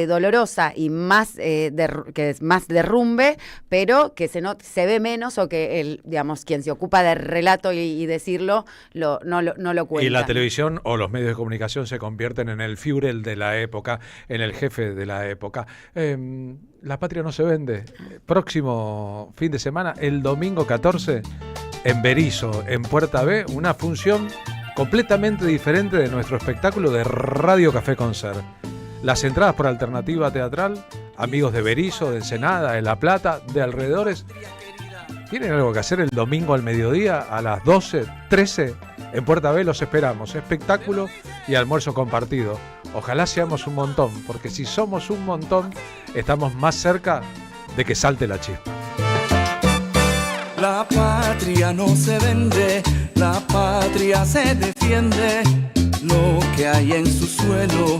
dolorosa y más que es más derrumbe, pero que se ve menos o que digamos, quien se ocupa del relato y decirlo, no lo cuenta.
Y la televisión o los medios de comunicación se convierten en el Führer de la época, en el jefe de la época. La patria no se vende. Próximo fin de semana, el domingo 14, en Berisso, en Puerta B, una función completamente diferente de nuestro espectáculo de Radio Café Concert. Las entradas por alternativa teatral, amigos de Berisso, de Ensenada, de La Plata, de alrededores, ¿tienen algo que hacer el domingo al mediodía a las 12, 13? En Puerta B los esperamos. Espectáculo y almuerzo compartido. Ojalá seamos un montón, porque si somos un montón, estamos más cerca de que salte la chispa.
La patria no se vende, la patria se defiende. Lo que hay en su suelo